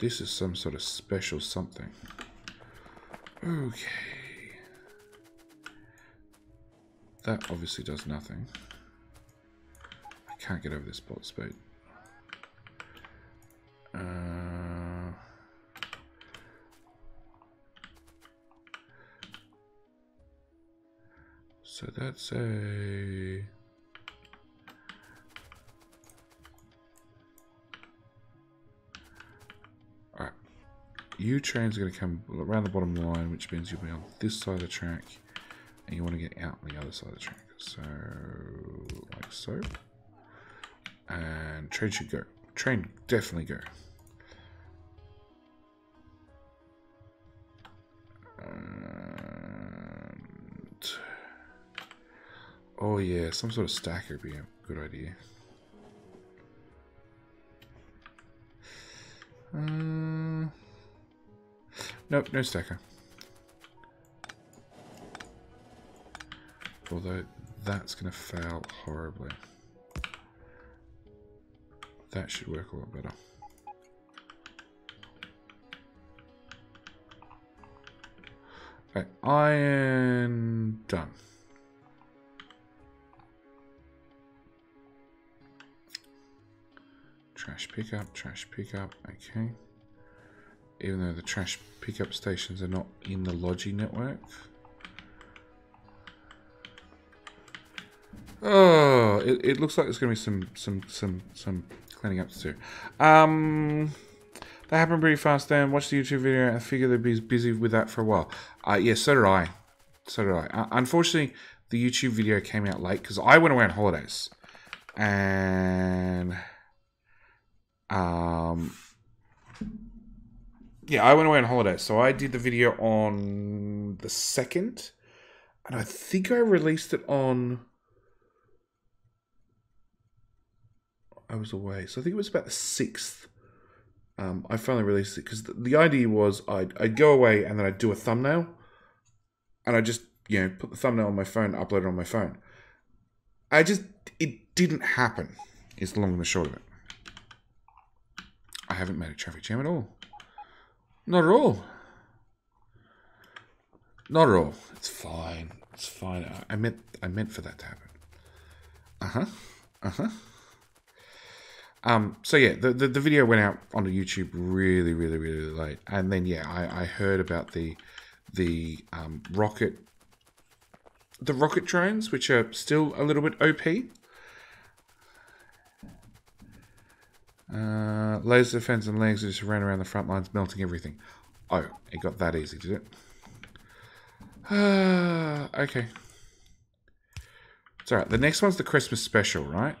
This is some sort of special something. Okay. That obviously does nothing. I can't get over this spot speed. So that's a... Alright. you trains are going to come around the bottom line, which means you'll be on this side of the track, and you want to get out on the other side of the track. So, like so. And train should go. Train definitely go. And, oh yeah, some sort of stacker would be a good idea. Nope, no stacker. Although that's going to fail horribly. That should work a lot better. Okay, iron done. Trash pickup, okay. Even though the trash pickup stations are not in the Logi network. Oh, it looks like there's going to be some cleaning up to do. That happened pretty fast then. Watched the YouTube video. I figured they'd be busy with that for a while. Yeah, so did I. Unfortunately, the YouTube video came out late because I went away on holidays. And... yeah, I went away on holidays. So I did the video on the 2nd. And I think I released it on... I was away. So I think it was about the 6th. I finally released it because the idea was I'd go away and then I'd do a thumbnail. And I just, you know, put the thumbnail on my phone, upload it on my phone. It didn't happen, is the long and the short of it. I haven't made a traffic jam at all. Not at all. Not at all. It's fine. It's fine. I meant for that to happen. So yeah, the video went out onto YouTube really late, and then yeah, I heard about the rocket drones, which are still a little bit OP. Laser defense and legs just ran around the front lines, melting everything. Oh, it got that easy, did it? Okay. It's alright. The next one's the Christmas special, right?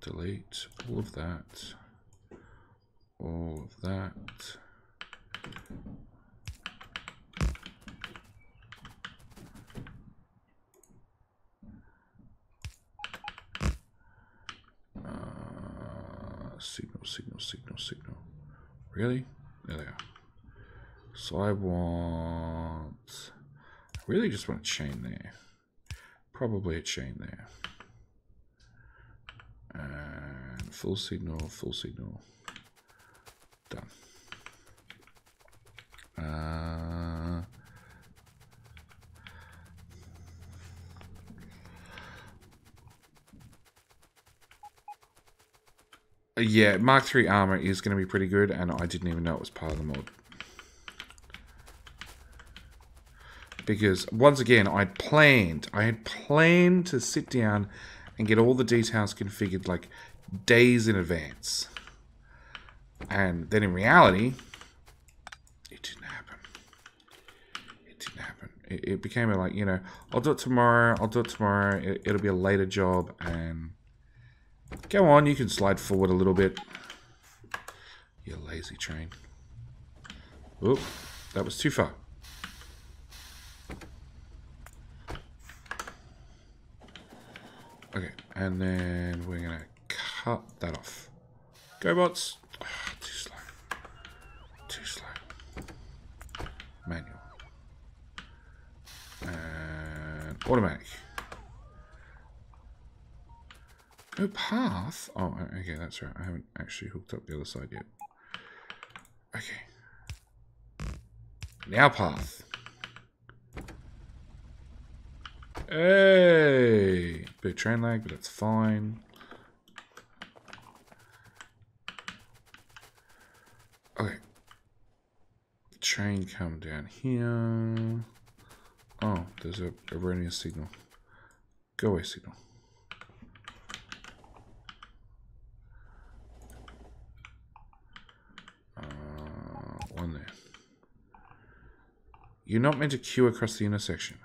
Delete all of that. All of that. Signal. Really? There they are. So I really just want a chain there. Probably a chain there. And full signal. Done. Yeah, Mark III armor is going to be pretty good, and I didn't even know it was part of the mod. Because, once again, I had planned to sit down and get all the details configured, like, days in advance. And then in reality, it didn't happen. It became a, like, you know, I'll do it tomorrow, it'll be a later job, and... Go on, you can slide forward a little bit. You lazy train. Oop, that was too far. Okay, and then we're going to cut that off. Go, bots. Oh, too slow. Manual. And automatic. No path? Oh, okay, that's right. I haven't actually hooked up the other side yet. Okay. Now path. Hey! Bit of train lag, but that's fine. Okay. Train come down here. Oh, there's a erroneous signal. Go away, signal. One there. You're not meant to queue across the intersection.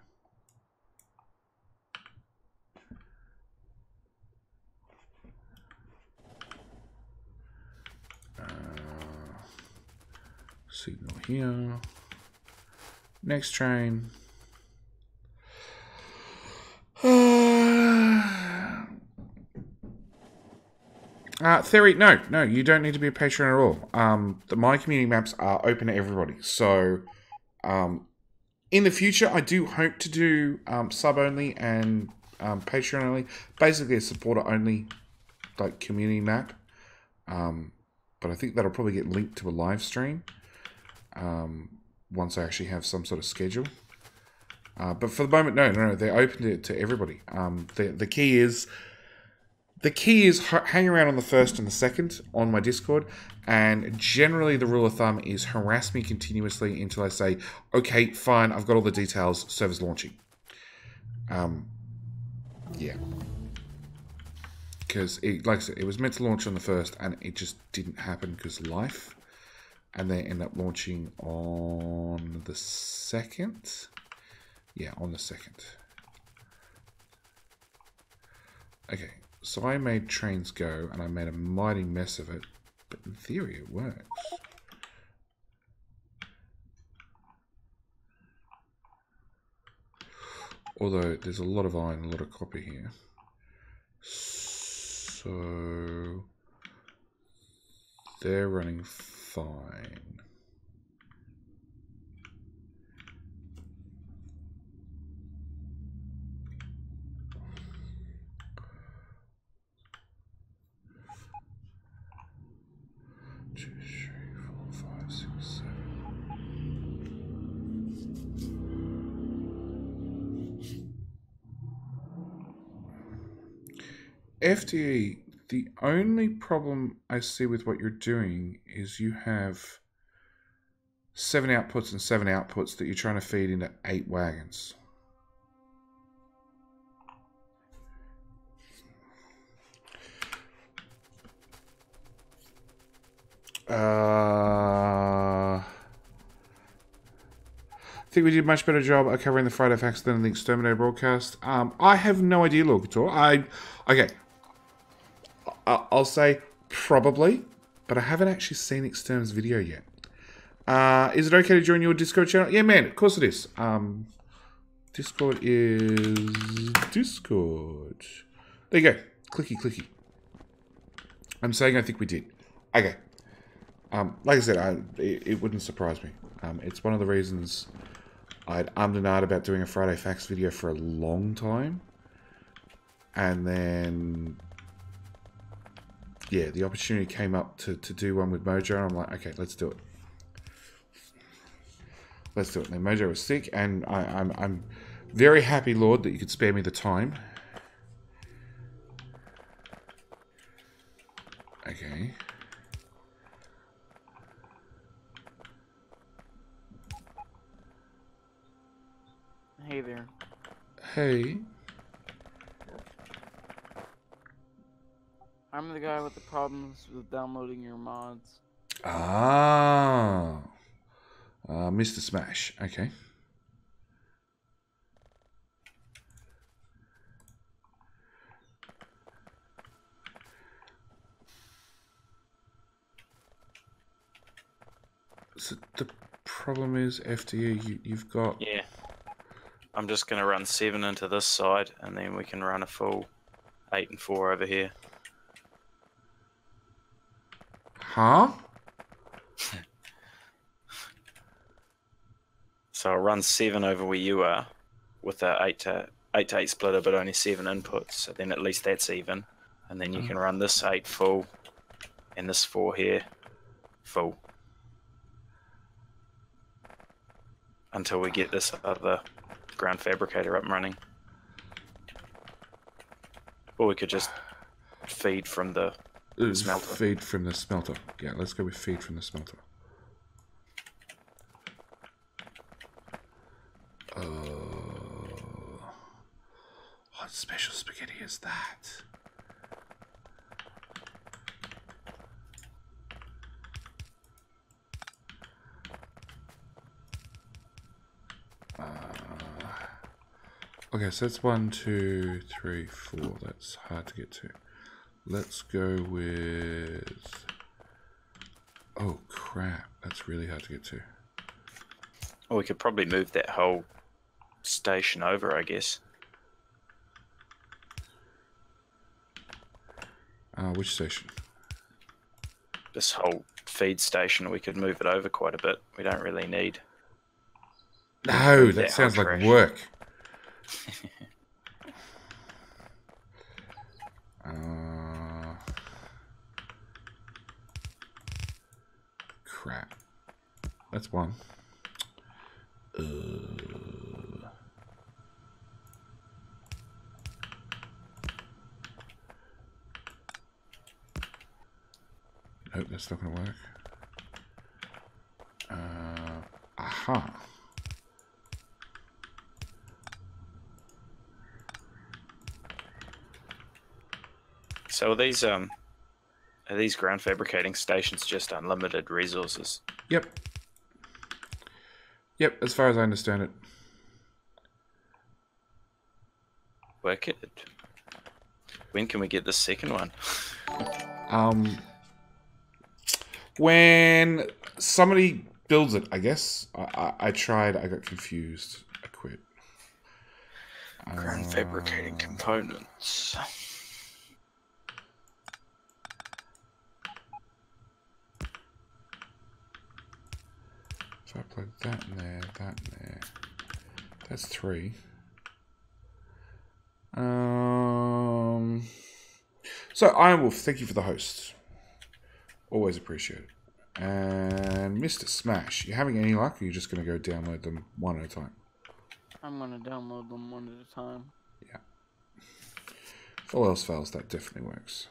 Signal here. Next train. Theory, no, you don't need to be a patron at all. My community maps are open to everybody. So, in the future, I do hope to do sub only and patron only. Basically, a supporter only, like community map. But I think that'll probably get linked to a live stream once I actually have some sort of schedule. But for the moment, no, they're open to everybody. The key is hang around on the 1st and the 2nd on my Discord, and generally the rule of thumb is harass me continuously until I say, okay, fine, I've got all the details, server's launching. Yeah. Because, like I said, it was meant to launch on the 1st, and it just didn't happen because life. And they end up launching on the 2nd. Yeah, on the 2nd. Okay, so I made trains go, and I made a mighty mess of it. But in theory, it works. Although, there's a lot of iron, a lot of copper here. So, they're running fine. Two, three, four, five, six, seven. FDE, the only problem I see with what you're doing is you have 7 outputs and 7 outputs that you're trying to feed into 8 wagons. I think we did a much better job of covering the Friday facts than the Xterminator broadcast. I have no idea, Locator. I'll say probably, but I haven't actually seen Xterm's video yet. Is it okay to join your Discord channel? Yeah, man, of course it is. Discord is Discord. There you go. Clicky, clicky. I'm saying I think we did. Okay. Like I said, it wouldn't surprise me. It's one of the reasons I'd and ahed about doing a Friday Facts video for a long time. And then, yeah, the opportunity came up to do one with Mojo. And I'm like, okay, let's do it. Let's do it. And then Mojo was sick, and I'm very happy, Lord, that you could spare me the time. Okay. Hey there. Hey. I'm the guy with the problems with downloading your mods. Ah. Mr. Smash. Okay. So the problem is, FDE, you've got... Yeah. I'm just going to run 7 into this side, and then we can run a full 8 and 4 over here. Huh? So I'll run 7 over where you are with a 8 to 8 splitter, but only 7 inputs. So then at least that's even. And then you can run this 8 full and this 4 here full. Until we get this other ground fabricator up and running. Or we could just feed from the smelter. Feed from the smelter. Yeah, let's go with feed from the smelter. What special spaghetti is that? Okay, so that's 1, 2, 3, 4. That's hard to get to. Let's go with... Oh, crap. That's really hard to get to. Well, we could probably move that whole station over, I guess. Which station? This whole feed station, we could move it over quite a bit. We don't really need... No, that sounds like work. Crap. That's one. Nope, that's not going to work. Aha. So are these ground fabricating stations just unlimited resources? Yep. Yep, as far as I understand it. Wicked. When can we get the second one? When somebody builds it, I guess. I tried, I got confused. I quit. Ground fabricating components. So I plug that in there, that in there. That's 3. So Iron Wolf, thank you for the host. Always appreciate it. And Mr. Smash, you having any luck, or are you just going to go download them one at a time? I'm gonna download them one at a time. Yeah. If all else fails, that definitely works.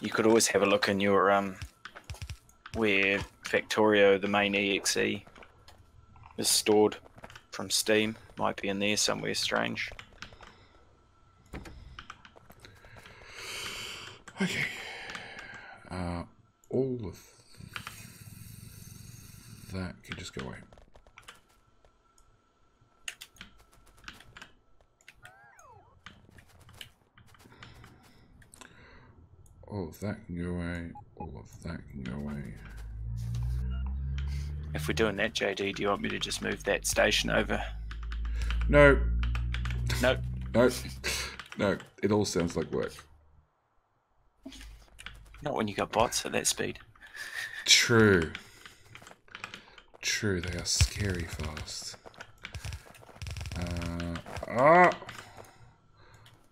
You could always have a look in your where Factorio, the main EXE, is stored from Steam. Might be in there somewhere strange. Okay. All of that can just go away. All of that can go away. All of that can go away. If we're doing that, JD, do you want me to just move that station over? No. Nope. No. No. It all sounds like work. Not when you got bots at that speed. True. True, they are scary fast.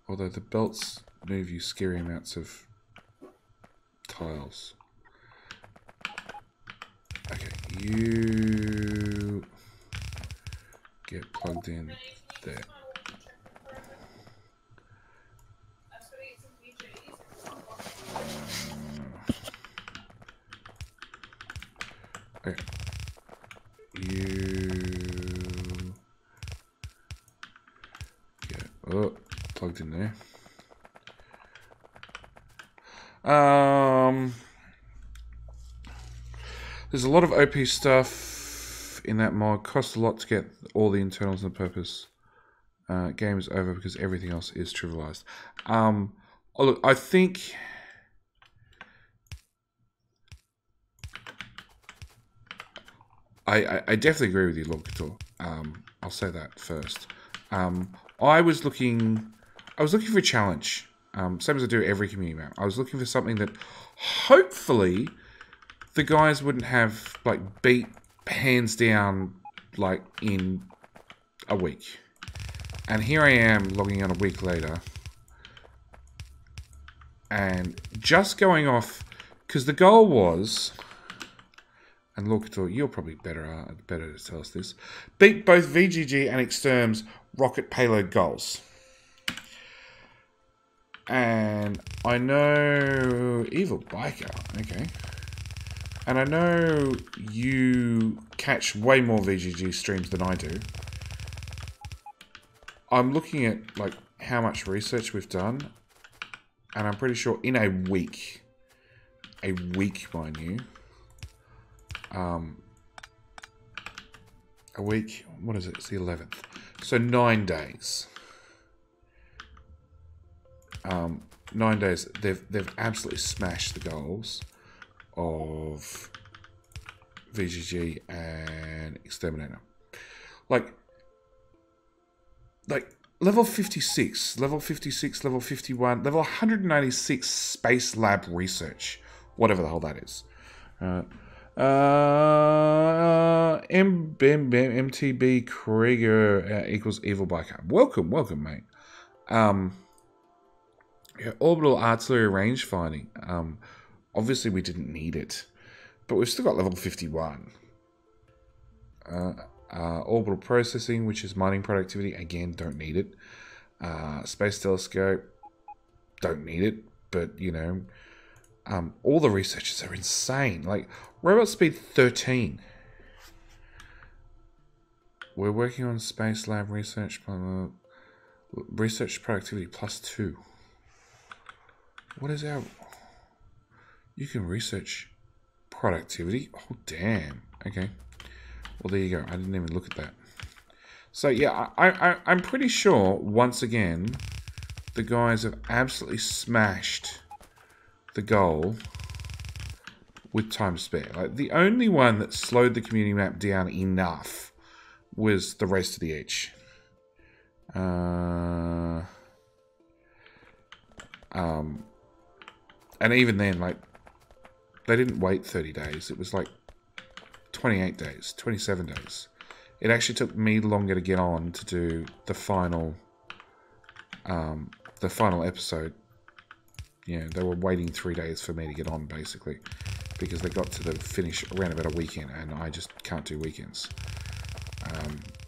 Although the belts move you scary amounts of tiles. Okay, you get plugged in there. Okay. You get plugged in there. There's a lot of OP stuff in that mod. Costs a lot to get all the internals and the purpose. Game is over because everything else is trivialized. Look, I think I definitely agree with you, Lord Couture. I'll say that first. I was looking for a challenge. Same as I do every community map. I was looking for something that hopefully the guys wouldn't have like beat hands down like in a week. And here I am logging on a week later and just going off because the goal was, and Lord Couture, you're probably better to tell us this, beat both VGG and Xterm's rocket payload goals. And I know Evil Biker, okay. And I know you catch way more VGG streams than I do. I'm looking at like how much research we've done, and I'm pretty sure in a week, mind you, a week. What is it? It's the 11th. So 9 days. 9 days. They've absolutely smashed the goals of VGG and Xterminator. Like level 56, level 56, level 51, level 196 Space Lab research, whatever the hell that is. MTB Krieger equals Evil Biker. Welcome, mate. Yeah, orbital artillery range finding. Obviously we didn't need it, but we've still got level 51. Orbital processing, which is mining productivity. Again, don't need it. Space telescope, don't need it. But, you know, all the researchers are insane. Like, robot speed 13. We're working on space lab research. Research productivity +2. What is our... You can research productivity? Oh, damn. Okay. Well, there you go. I didn't even look at that. So, yeah, I'm pretty sure, once again, the guys have absolutely smashed the goal with time to spare. Like, the only one that slowed the community map down enough was the Race to the Edge. And even then, like, they didn't wait 30 days. It was like 28 days, 27 days. It actually took me longer to get on to do the final episode. Yeah, they were waiting 3 days for me to get on, basically, because they got to the finish around about a weekend, and I just can't do weekends.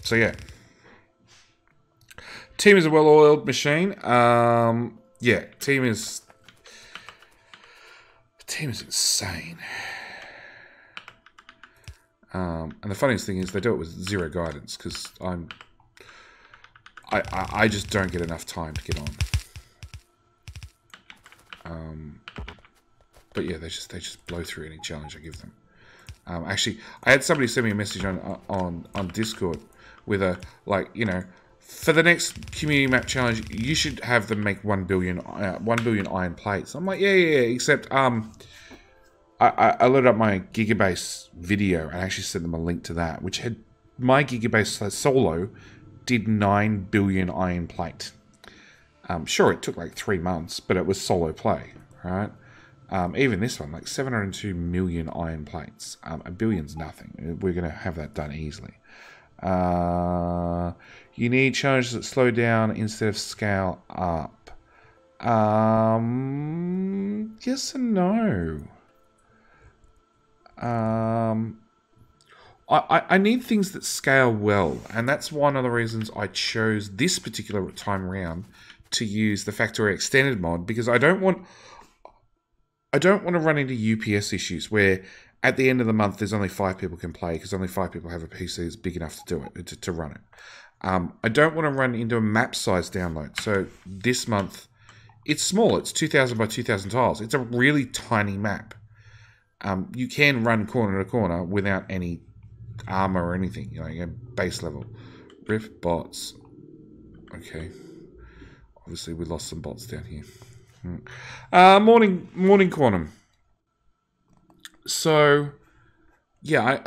So yeah, team is a well-oiled machine. Yeah, team is insane. And the funniest thing is they do it with zero guidance, because I just don't get enough time to get on. But yeah, they just blow through any challenge I give them. Actually, I had somebody send me a message on Discord with a, like, you know, for the next community map challenge, you should have them make 1 billion iron plates. I'm like, yeah, except I loaded up my Gigabase video and actually sent them a link to that, which had my Gigabase solo did 9 billion iron plate. Sure, it took like 3 months, but it was solo play, right? Even this one, like 702 million iron plates. A billion's nothing. We're going to have that done easily. You need challenges that slow down instead of scale up. Yes and no. I need things that scale well, and that's one of the reasons I chose this particular time around to use the Factorio Extended mod, because I don't want to run into UPS issues where at the end of the month there's only 5 people can play because only 5 people have a PC that's big enough to do it, to run it. I don't want to run into a map size download. So this month it's small. It's 2,000 by 2,000 tiles. It's a really tiny map. You can run corner to corner without any armor or anything, you know, base level. Rift bots. Okay. Obviously, we lost some bots down here. Morning Quantum. So, yeah,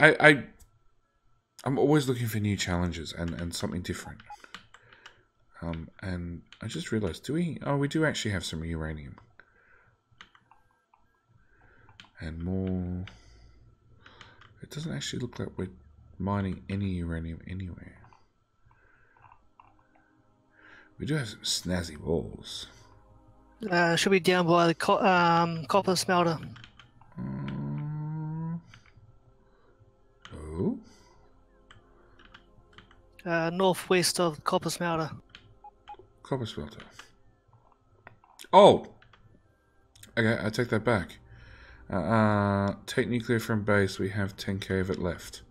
I'm always looking for new challenges and something different. And I just realized, we do actually have some uranium. And more. It doesn't actually look like we're mining any uranium anywhere. We do have some snazzy walls. Should be down by the copper smelter. Oh? Northwest of copper smelter. Copper smelter. Oh! Okay, I take that back. Take nuclear from base, we have 10k of it left.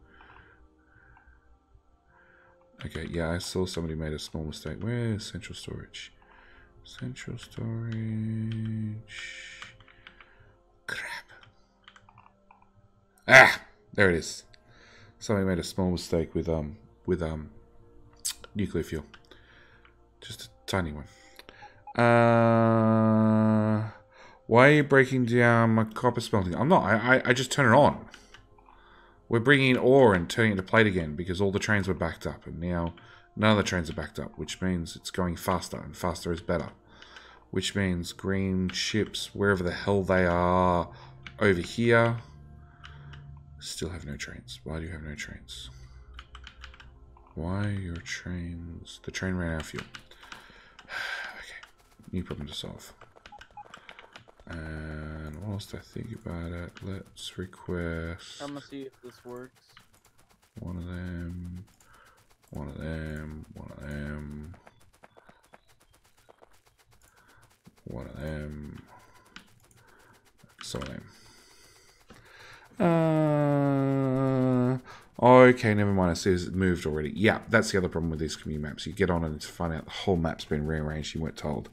Okay, yeah, I saw somebody made a small mistake. Where's central storage? Central storage. Crap. Ah, there it is. Somebody made a small mistake with nuclear fuel. Just a tiny one. Why are you breaking down my copper smelting? I'm not. I just turn it on. We're bringing in ore and turning it to plate again because all the trains were backed up, and now none of the trains are backed up, which means it's going faster, and faster is better. Which means green ships, wherever the hell they are, over here, still have no trains. Why do you have no trains? Why are your trains... The train ran out of fuel. Okay, new problem to solve. And what else do I think about it? Let's request... I'm gonna see if this works. One of them. One of them. One of them. One of them. Some of them. Okay, never mind. I see it's moved already. Yeah, that's the other problem with these community maps. You get on and find out the whole map's been rearranged. You weren't told.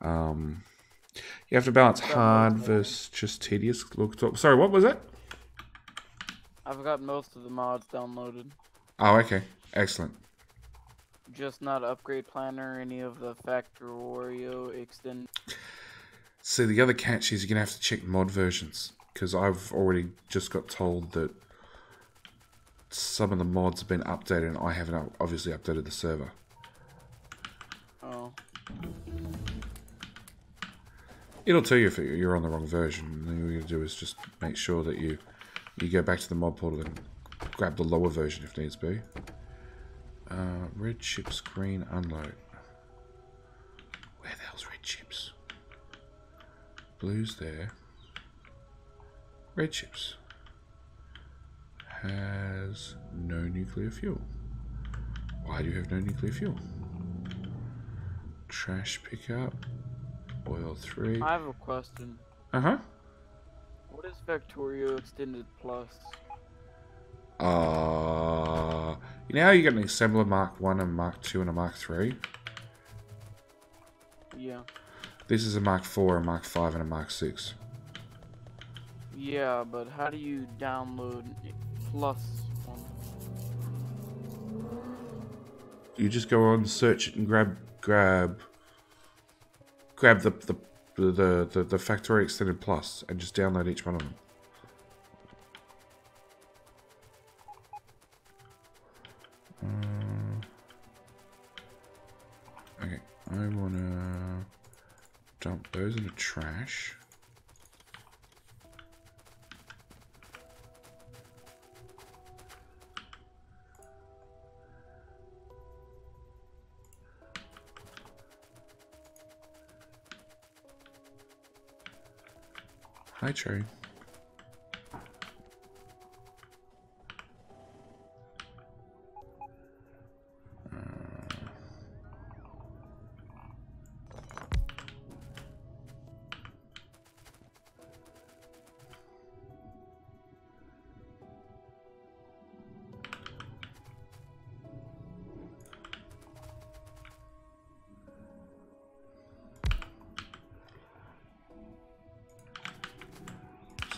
You have to balance hard versus just tedious. Look, sorry, what was it? I've got most of the mods downloaded. Oh, okay. Excellent. Just not Upgrade Planner or any of the Factorio extend. See, the other catch is you're going to have to check mod versions. Because I've already just got told that some of the mods have been updated and I haven't obviously updated the server. Oh. It'll tell you if you're on the wrong version. The thing you're going to do is just make sure that you go back to the mod portal and grab the lower version if needs be. Red chips, green, unload. Where the hell's red chips? Blue's there. Red chips. Has no nuclear fuel. Why do you have no nuclear fuel? Trash pickup. Oil 3. I have a question. Uh-huh. What is Factorio Extended Plus? You know how you got an assembler Mark 1 and Mark 2 and a Mark 3? Yeah. This is a Mark 4, a Mark 5 and a Mark 6. Yeah, but how do you download Plus one? You just go on, search it and grab the Factorio Extended Plus and just download each one of them. Okay, I wanna dump those in the trash. Hi, Cherry.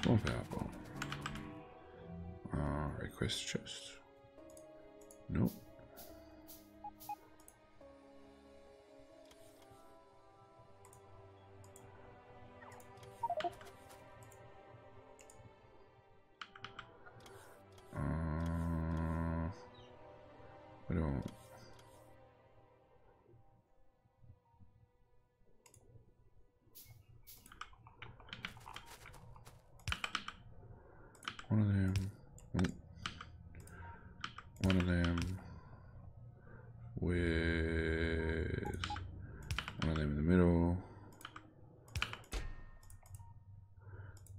Small power bomb. Request chest. Nope. I don't. One of them. One of them with one of them in the middle.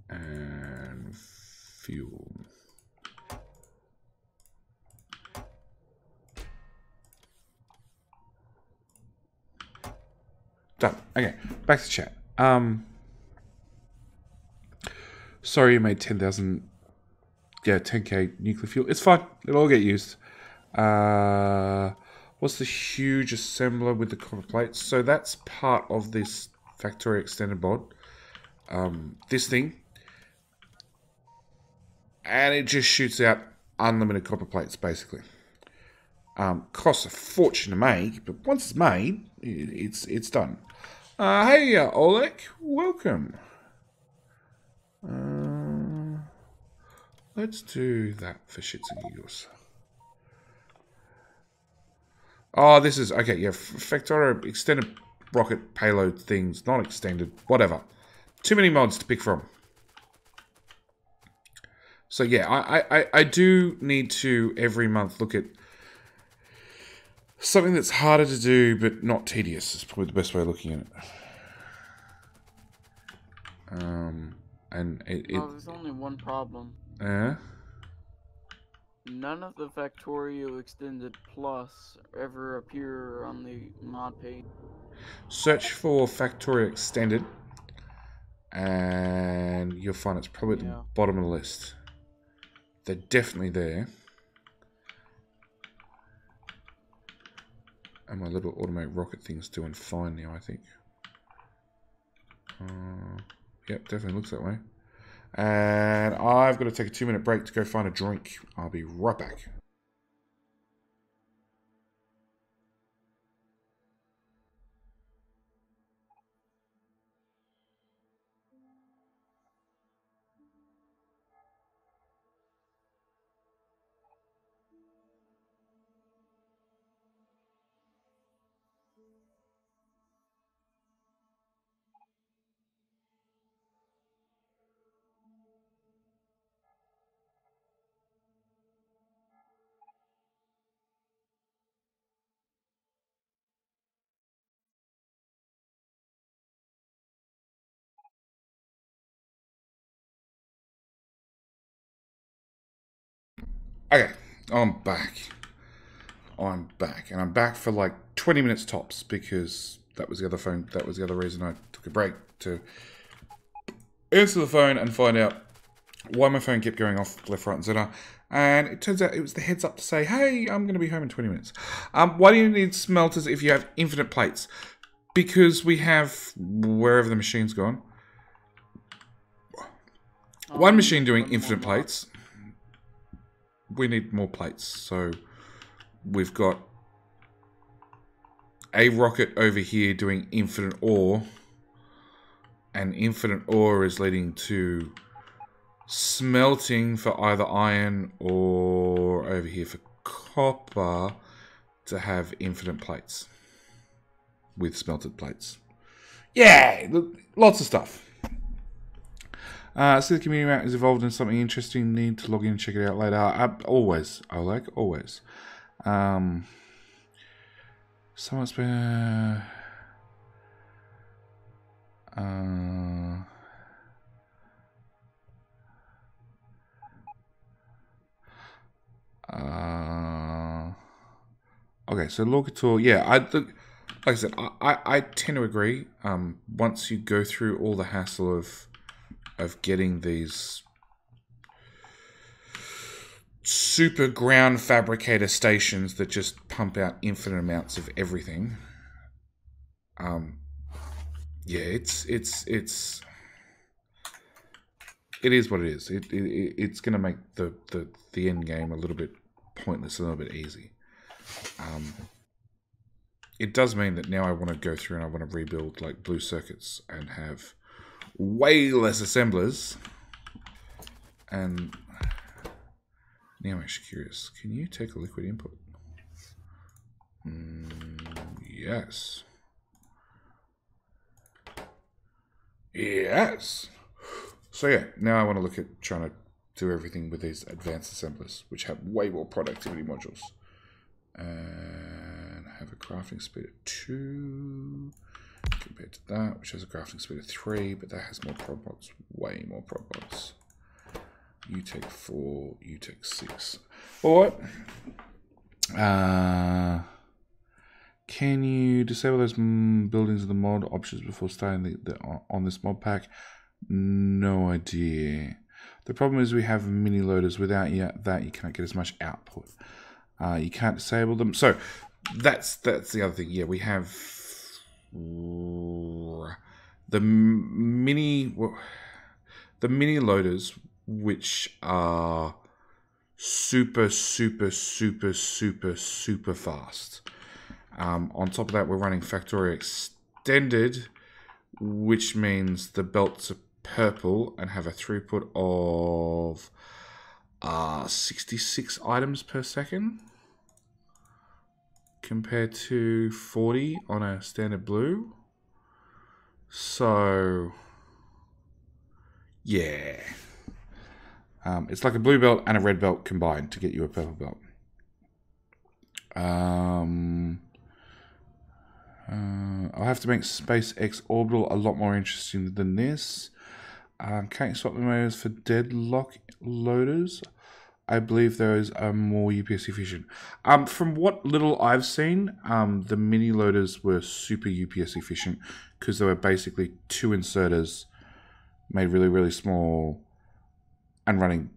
And fuel. Done. Okay, back to chat. Sorry you made 10,000. Yeah, 10k nuclear fuel. It's fine. It'll all get used. What's the huge assembler with the copper plates? So that's part of this Factorio extended mod. This thing. And it just shoots out unlimited copper plates, basically. Costs a fortune to make, but once it's made, it's done. Hey, Oleg, welcome. Let's do that for shits and giggles. Oh, this is... Okay, yeah, Factorio extended rocket payload things. Not extended. Whatever. Too many mods to pick from. So, yeah, I do need to, every month, look at something that's harder to do, but not tedious. Is probably the best way of looking at it. There's only one problem. None of the Factorio Extended Plus ever appear on the mod page. Search for Factorio Extended, and you'll find it's probably at the bottom of the list. They're definitely there. And my little automate rocket thing's doing fine now, I think. Yep, definitely looks that way. And I've got to take a 2-minute break to go find a drink. I'll be right back. Okay, I'm back. And I'm back for like 20 minutes tops because that was the other phone. That was the other reason I took a break, to answer the phone and find out why my phone kept going off left, right, and center. And it turns out it was the heads up to say, hey, I'm going to be home in 20 minutes. Why do you need smelters if you have infinite plates? Because we have, wherever the machine's gone, one machine doing infinite plates. We need more plates. So we've got a rocket over here doing infinite ore. And infinite ore is leading to smelting for either iron or over here for copper to have infinite plates with smelted plates. Yeah, lots of stuff. So the community map is evolved into something interesting. Need to log in and check it out later. Always, Oleg, always. Someone's been... okay, so Locator, yeah, like I said, I tend to agree. Once you go through all the hassle of getting these super ground fabricator stations that just pump out infinite amounts of everything, yeah, it is what it is. It's going to make the end game a little bit pointless, a little bit easy. It does mean that now I want to go through and I want to rebuild like blue circuits and have way less assemblers. And now I'm actually curious. Can you take a liquid input? Yes. Yes. So yeah, now I want to look at trying to do everything with these advanced assemblers, which have way more productivity modules. And have a crafting speed of 2 compared to that, which has a crafting speed of 3, but that has more prod mods, way more prod mods. You take 4, you take 6. Alright. Can you disable those buildings in the mod options before starting on this mod pack? No idea. The problem is we have mini loaders. Without that, you can't get as much output. You can't disable them. So that's the other thing. Yeah, we have the mini loaders, which are super fast. On top of that, we're running Factorio Extended, which means the belts are purple and have a throughput of 66 items per second compared to 40 on a standard blue. So yeah, it's like a blue belt and a red belt combined to get you a purple belt. I'll have to make SpaceX Orbital a lot more interesting than this. Can't you swap the motors for deadlock loaders? I believe those are more UPS efficient. From what little I've seen, the mini loaders were super UPS efficient because they were basically 2 inserters made really small and running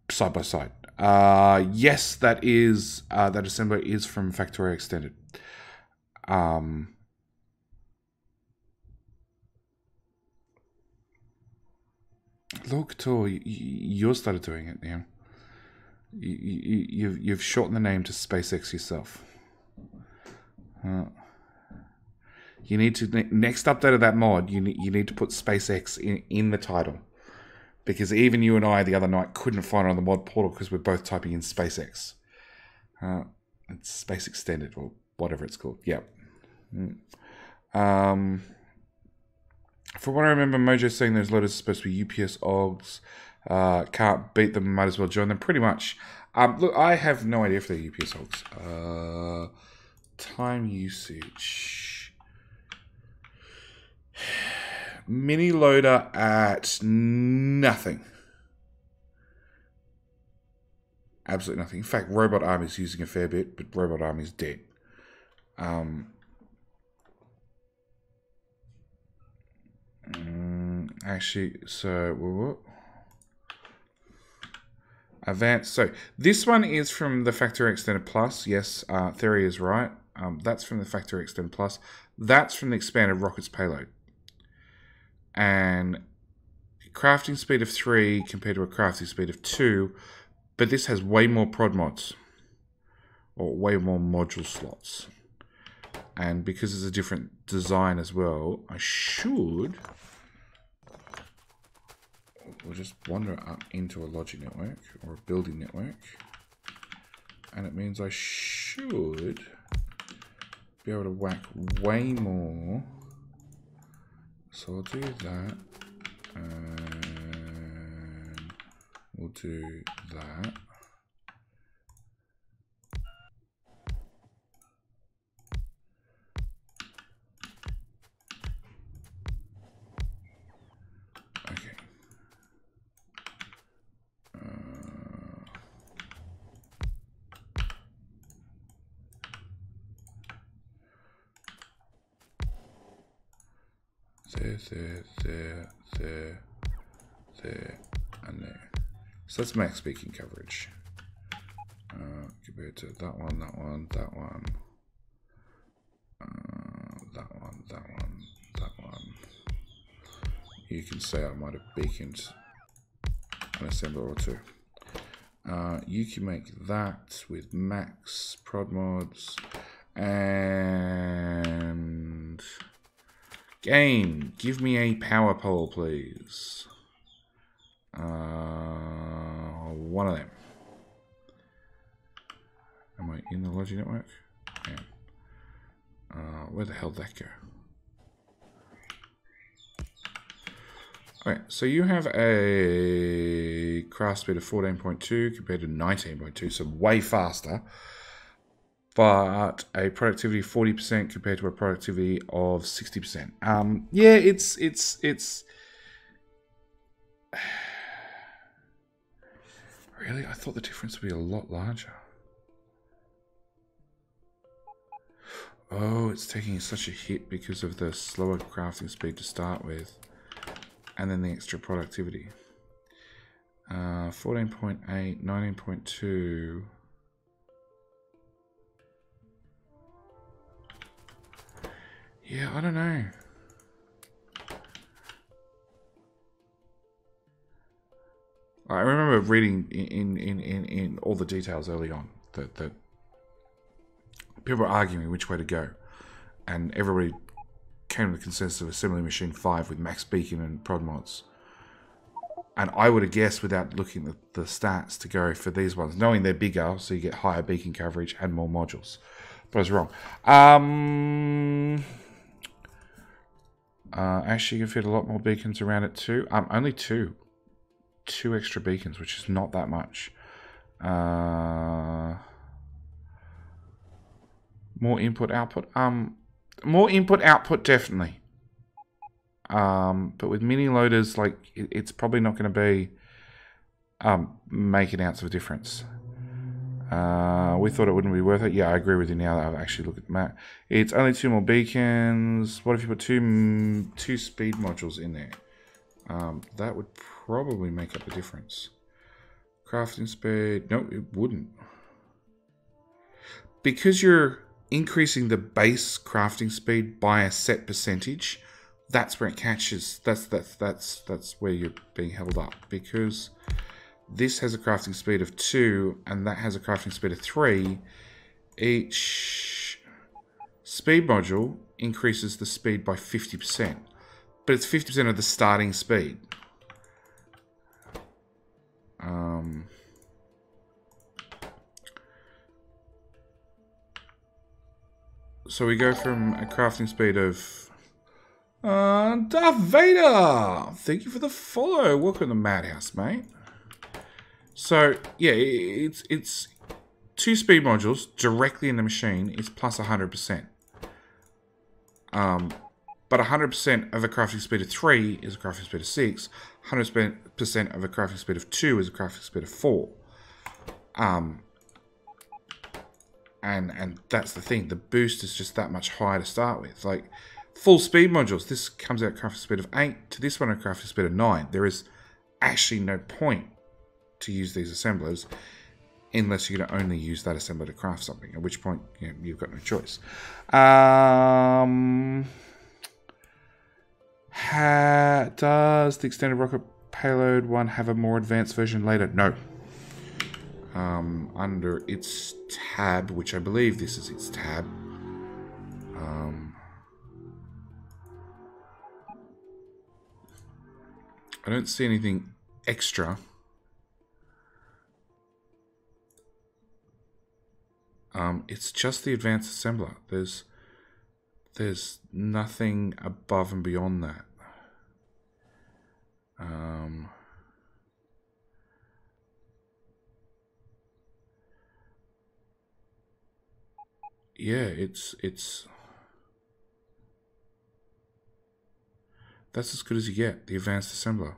side by side. Yes, that assembler is from Factorio Extended. Look, Tor, you started doing it now. You've shortened the name to SpaceX yourself. You need to next update of that mod. You need to put SpaceX in the title, because even you and I the other night couldn't find it on the mod portal because we're both typing in SpaceX. It's Space Extended or whatever it's called. Yep. From what I remember, Mojo saying those loaders are supposed to be UPS OGs. Can't beat them, might as well join them. Pretty much. Look, I have no idea if they're UPS OGs. Time usage. Mini loader at nothing. Absolutely nothing. In fact, Robot Army's using a fair bit, but Robot Army's dead. Actually, so advanced. So this one is from the Factorio Extended Plus. Yes, Theory is right. That's from the Factorio Extended Plus. That's from the expanded Rockets Payload. And crafting speed of 3 compared to a crafting speed of 2, but this has way more prod mods, or way more module slots. And because it's a different design as well, I should... We'll just wander up into a logic network, or a building network. And it means I should be able to whack way more. So I'll do that. And we'll do that. Okay. There, and there. So that's max speaking coverage. Compared to that one, that one, that one, that one, that one, that one. You can say I might have beaconed an assembler or two. You can make that with max prod mods and game. Give me a power pole, please. One of them. Am I in the logic network? Yeah. Where the hell did that go? Okay, so you have a craft speed of 14.2 compared to 19.2, so way faster. But a productivity of 40% compared to a productivity of 60%. Yeah, it's really, I thought the difference would be a lot larger. Oh, it's taking such a hit because of the slower crafting speed to start with, and then the extra productivity. 14.8, 19.2. Yeah, I don't know. I remember reading in all the details early on that people were arguing which way to go, and everybody came to the consensus of Assembly Machine 5 with max beacon and prod mods. And I would have guessed, without looking at the stats, to go for these ones, knowing they're bigger, so you get higher beacon coverage and more modules. But I was wrong. Actually, you can fit a lot more beacons around it too. Only two extra beacons, which is not that much. More input output. More input output, definitely. But with mini loaders, like it's probably not going to be make an ounce of a difference. We thought it wouldn't be worth it. Yeah, I agree with you now that I've actually looked at the map. It's only 2 more beacons. What if you put two speed modules in there? That would probably make up the difference. Crafting speed. No, it wouldn't. Because you're increasing the base crafting speed by a set percentage, that's where it catches. That's where you're being held up. Because this has a crafting speed of 2, and that has a crafting speed of 3. Each speed module increases the speed by 50%. But it's 50% of the starting speed. So we go from a crafting speed of... Darth Vader! Thank you for the follow. Welcome to the Madhouse, mate. So, yeah, it's 2 speed modules directly in the machine is plus 100%. But 100% of a crafting speed of 3 is a crafting speed of 6. 100% of a crafting speed of 2 is a crafting speed of 4. And that's the thing. The boost is just that much higher to start with. Like, full speed modules, this comes out crafting speed of 8 to this one a crafting speed of 9. There is actually no point to use these assemblers unless you're going to only use that assembler to craft something, at which point you've got no choice. Does the extended rocket payload one have a more advanced version later? No. Under its tab, which I believe this is its tab. I don't see anything extra. It's just the advanced assembler. There's nothing above and beyond that. Yeah, it's that's as good as you get, the advanced assembler.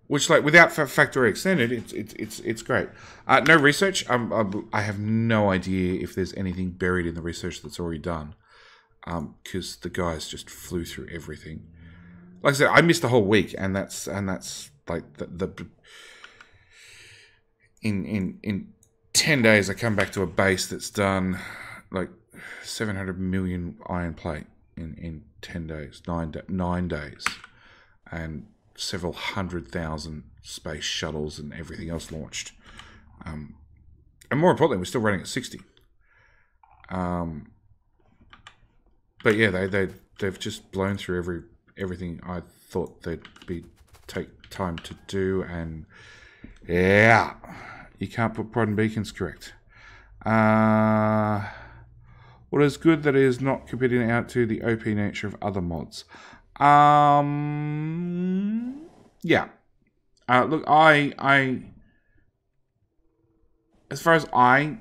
Which, like, without Factorio Extended, it's great. No research. I have no idea if there's anything buried in the research that's already done, because the guys just flew through everything. Like I said, I missed a whole week, and that's like in 10 days I come back to a base that's done like 700 million iron plate in 10 days, 9 days, and several 100,000 space shuttles and everything else launched. And more importantly, we're still running at 60. But yeah, they've just blown through everything I thought they'd take time to do, and yeah, you can't put prod and beacons correct. What is good that it is not competing out to the OP nature of other mods. Yeah. Look, I as far as I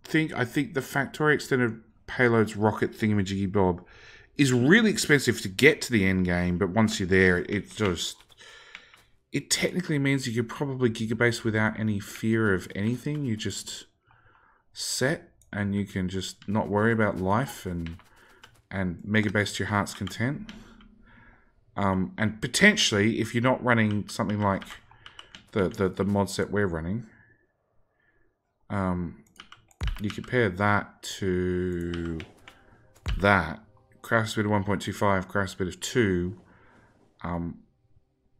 think the Factorio Extended Payload's rocket thingamajiggy bob is really expensive to get to the end game, but once you're there, it technically means you could probably gigabase without any fear of anything. You just set, and you can just not worry about life and megabase to your heart's content. And potentially, if you're not running something like the mod set we're running, you compare that to that. Craft speed of 1.25, craft speed of 2.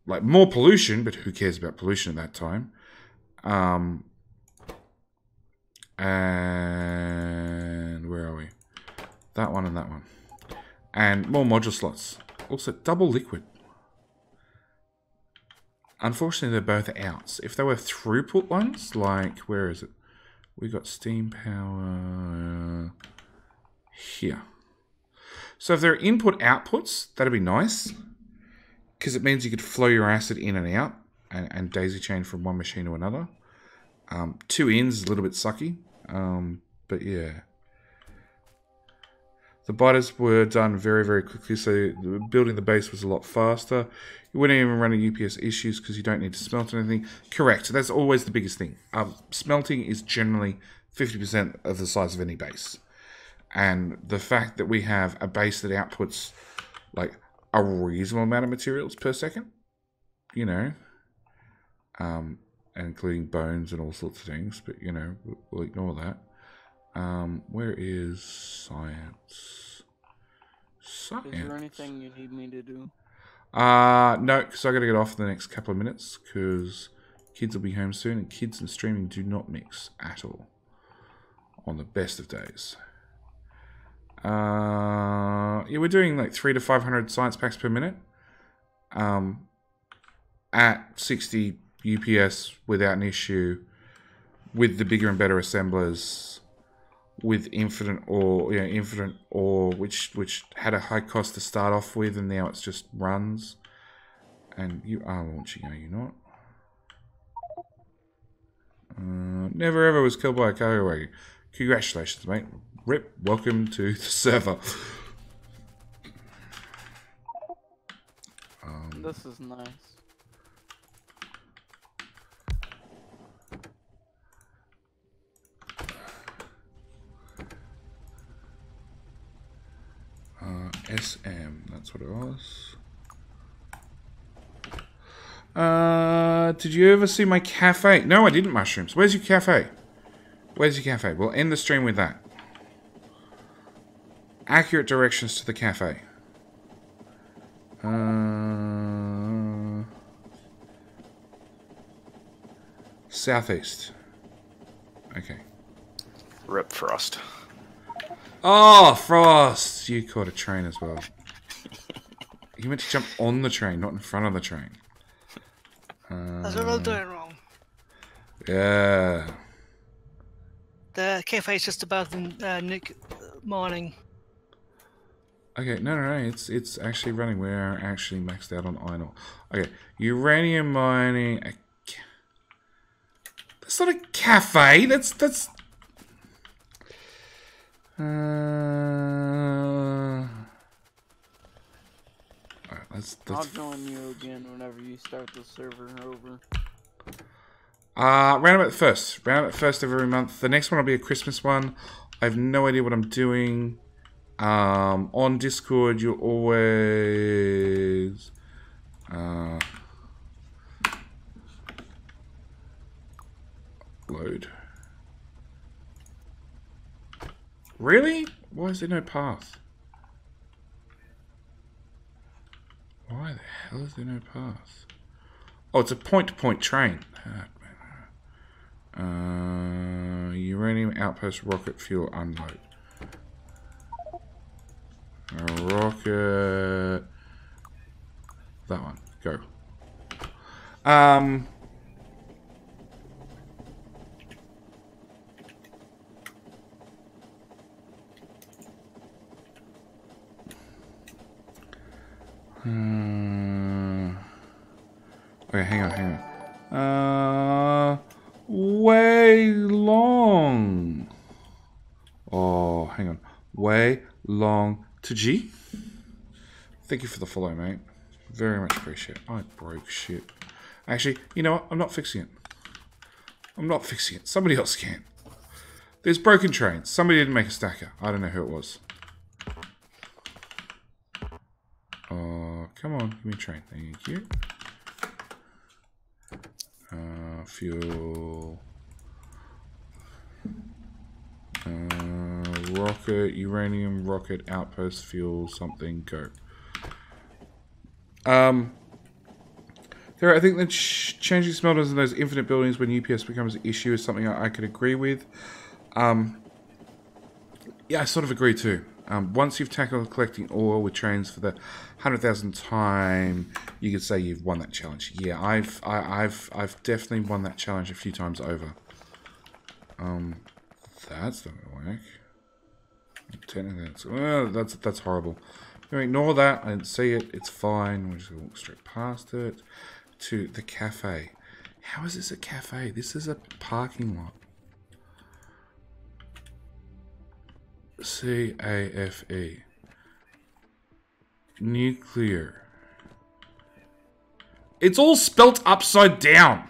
Like, more pollution, but who cares about pollution at that time? And where are we? That one and that one. And more module slots. Also, double liquid. Unfortunately, they're both outs. If they were throughput ones, like, where is it? We got steam power here. So if they're input outputs, that'd be nice. Because it means you could flow your acid in and out and daisy chain from one machine to another. 2 ins is a little bit sucky. But yeah. The biters were done very, very quickly, so building the base was a lot faster. You wouldn't even run into UPS issues because you don't need to smelt anything. Correct. That's always the biggest thing. Smelting is generally 50% of the size of any base. And the fact that we have a base that outputs like a reasonable amount of materials per second, you know, and including bones and all sorts of things, but you know, we'll ignore that. Where is science? Science. Is there anything you need me to do? No, because I got to get off in the next couple of minutes because kids will be home soon, and kids and streaming do not mix at all on the best of days. Yeah, we're doing like 300 to 500 science packs per minute. At 60 UPS without an issue, with the bigger and better assemblers, with infinite ore, which had a high cost to start off with, and now it's just runs. And you are launching, are you not? Never ever was killed by a cargo wagon. Congratulations, mate. Rip, welcome to the server. This is nice. SM, that's what it was. Did you ever see my cafe? No, I didn't, Mushrooms. Where's your cafe? Where's your cafe? We'll end the stream with that. Accurate directions to the cafe. Southeast. Okay. Rip Frost. Oh, Frost! You caught a train as well. You meant to jump on the train, not in front of the train. That's what I'm doing wrong. Yeah. The cafe is just above the Nick mining. Okay, no, it's actually running. We're actually maxed out on iron ore. Okay, uranium mining. That's not a cafe. That's. Alright, let's. I'll join you again whenever you start the server over. Round about the first. Round about the first of every month. The next one will be a Christmas one. I have no idea what I'm doing. On Discord, you'll always load. Really? Why is there no path? Why the hell is there no path? Oh, it's a point-to-point train. Uranium outpost rocket fuel unload. A rocket. That one. Go. Okay, hang on. Way long. Oh, hang on. Way long to G. Thank you for the follow, mate. Very much appreciate it. I broke shit. Actually, you know what? I'm not fixing it. I'm not fixing it. Somebody else can. There's broken trains. Somebody didn't make a stacker. I don't know who it was. Oh, come on. Give me a train. Thank you. Fuel. rocket, uranium, rocket, outpost, fuel, something, go. I think that changing smelters in those infinite buildings when UPS becomes an issue is something I could agree with. Yeah, I sort of agree too. Once you've tackled collecting ore with trains for the 100,000th time, you could say you've won that challenge. Yeah, I've definitely won that challenge a few times over. That's not gonna work. Technically, that's horrible. Anyway, ignore that. I didn't see it. It's fine. We're just gonna walk straight past it to the cafe. How is this a cafe? This is a parking lot. CAFE. Nuclear. It's all spelt upside down.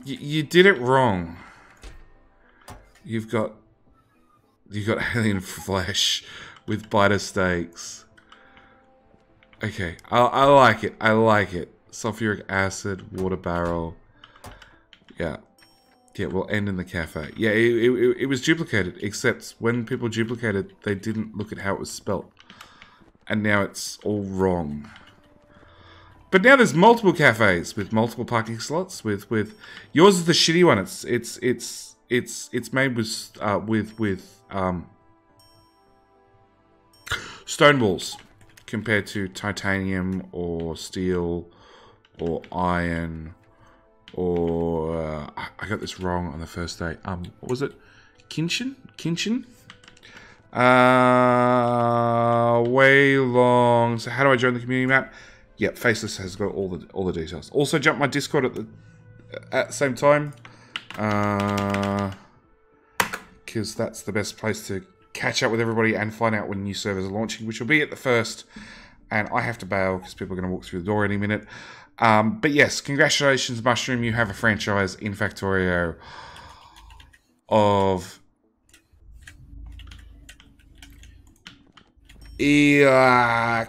You did it wrong. You've got alien flesh with biter steaks. Okay, I like it. I like it. Sulfuric acid, water barrel. Yeah. Yeah, we'll end in the cafe. Yeah, it was duplicated, except when people duplicated, they didn't look at how it was spelt. And now it's all wrong. But now there's multiple cafes with multiple parking slots. With yours is the shitty one. It's made with stone walls compared to titanium or steel or iron or I got this wrong on the first day. What was it? Kinchin? Way long. So how do I join the community map? Yep, Faceless has got all the details. Also, jump my Discord at the same time, because that's the best place to catch up with everybody and find out when new servers are launching, which will be at the 1st. And I have to bail because people are going to walk through the door any minute. But yes, congratulations, Mushroom. You have a franchise in Factorio of Yeah.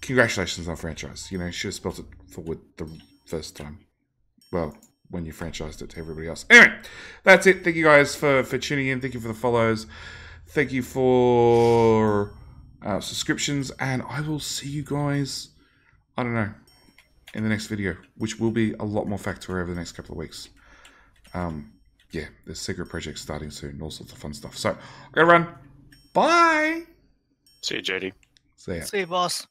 Congratulations on franchise. You should have spelled it forward the first time. Well, when you franchised it to everybody else. Anyway, that's it. Thank you guys for tuning in. Thank you for the follows. Thank you for subscriptions. And I will see you guys, I don't know, in the next video, which will be a lot more Factorio over the next couple of weeks. Yeah, there's secret projects starting soon, all sorts of fun stuff. So, I'm going to run. Bye! See you, JD. See ya. See you, boss.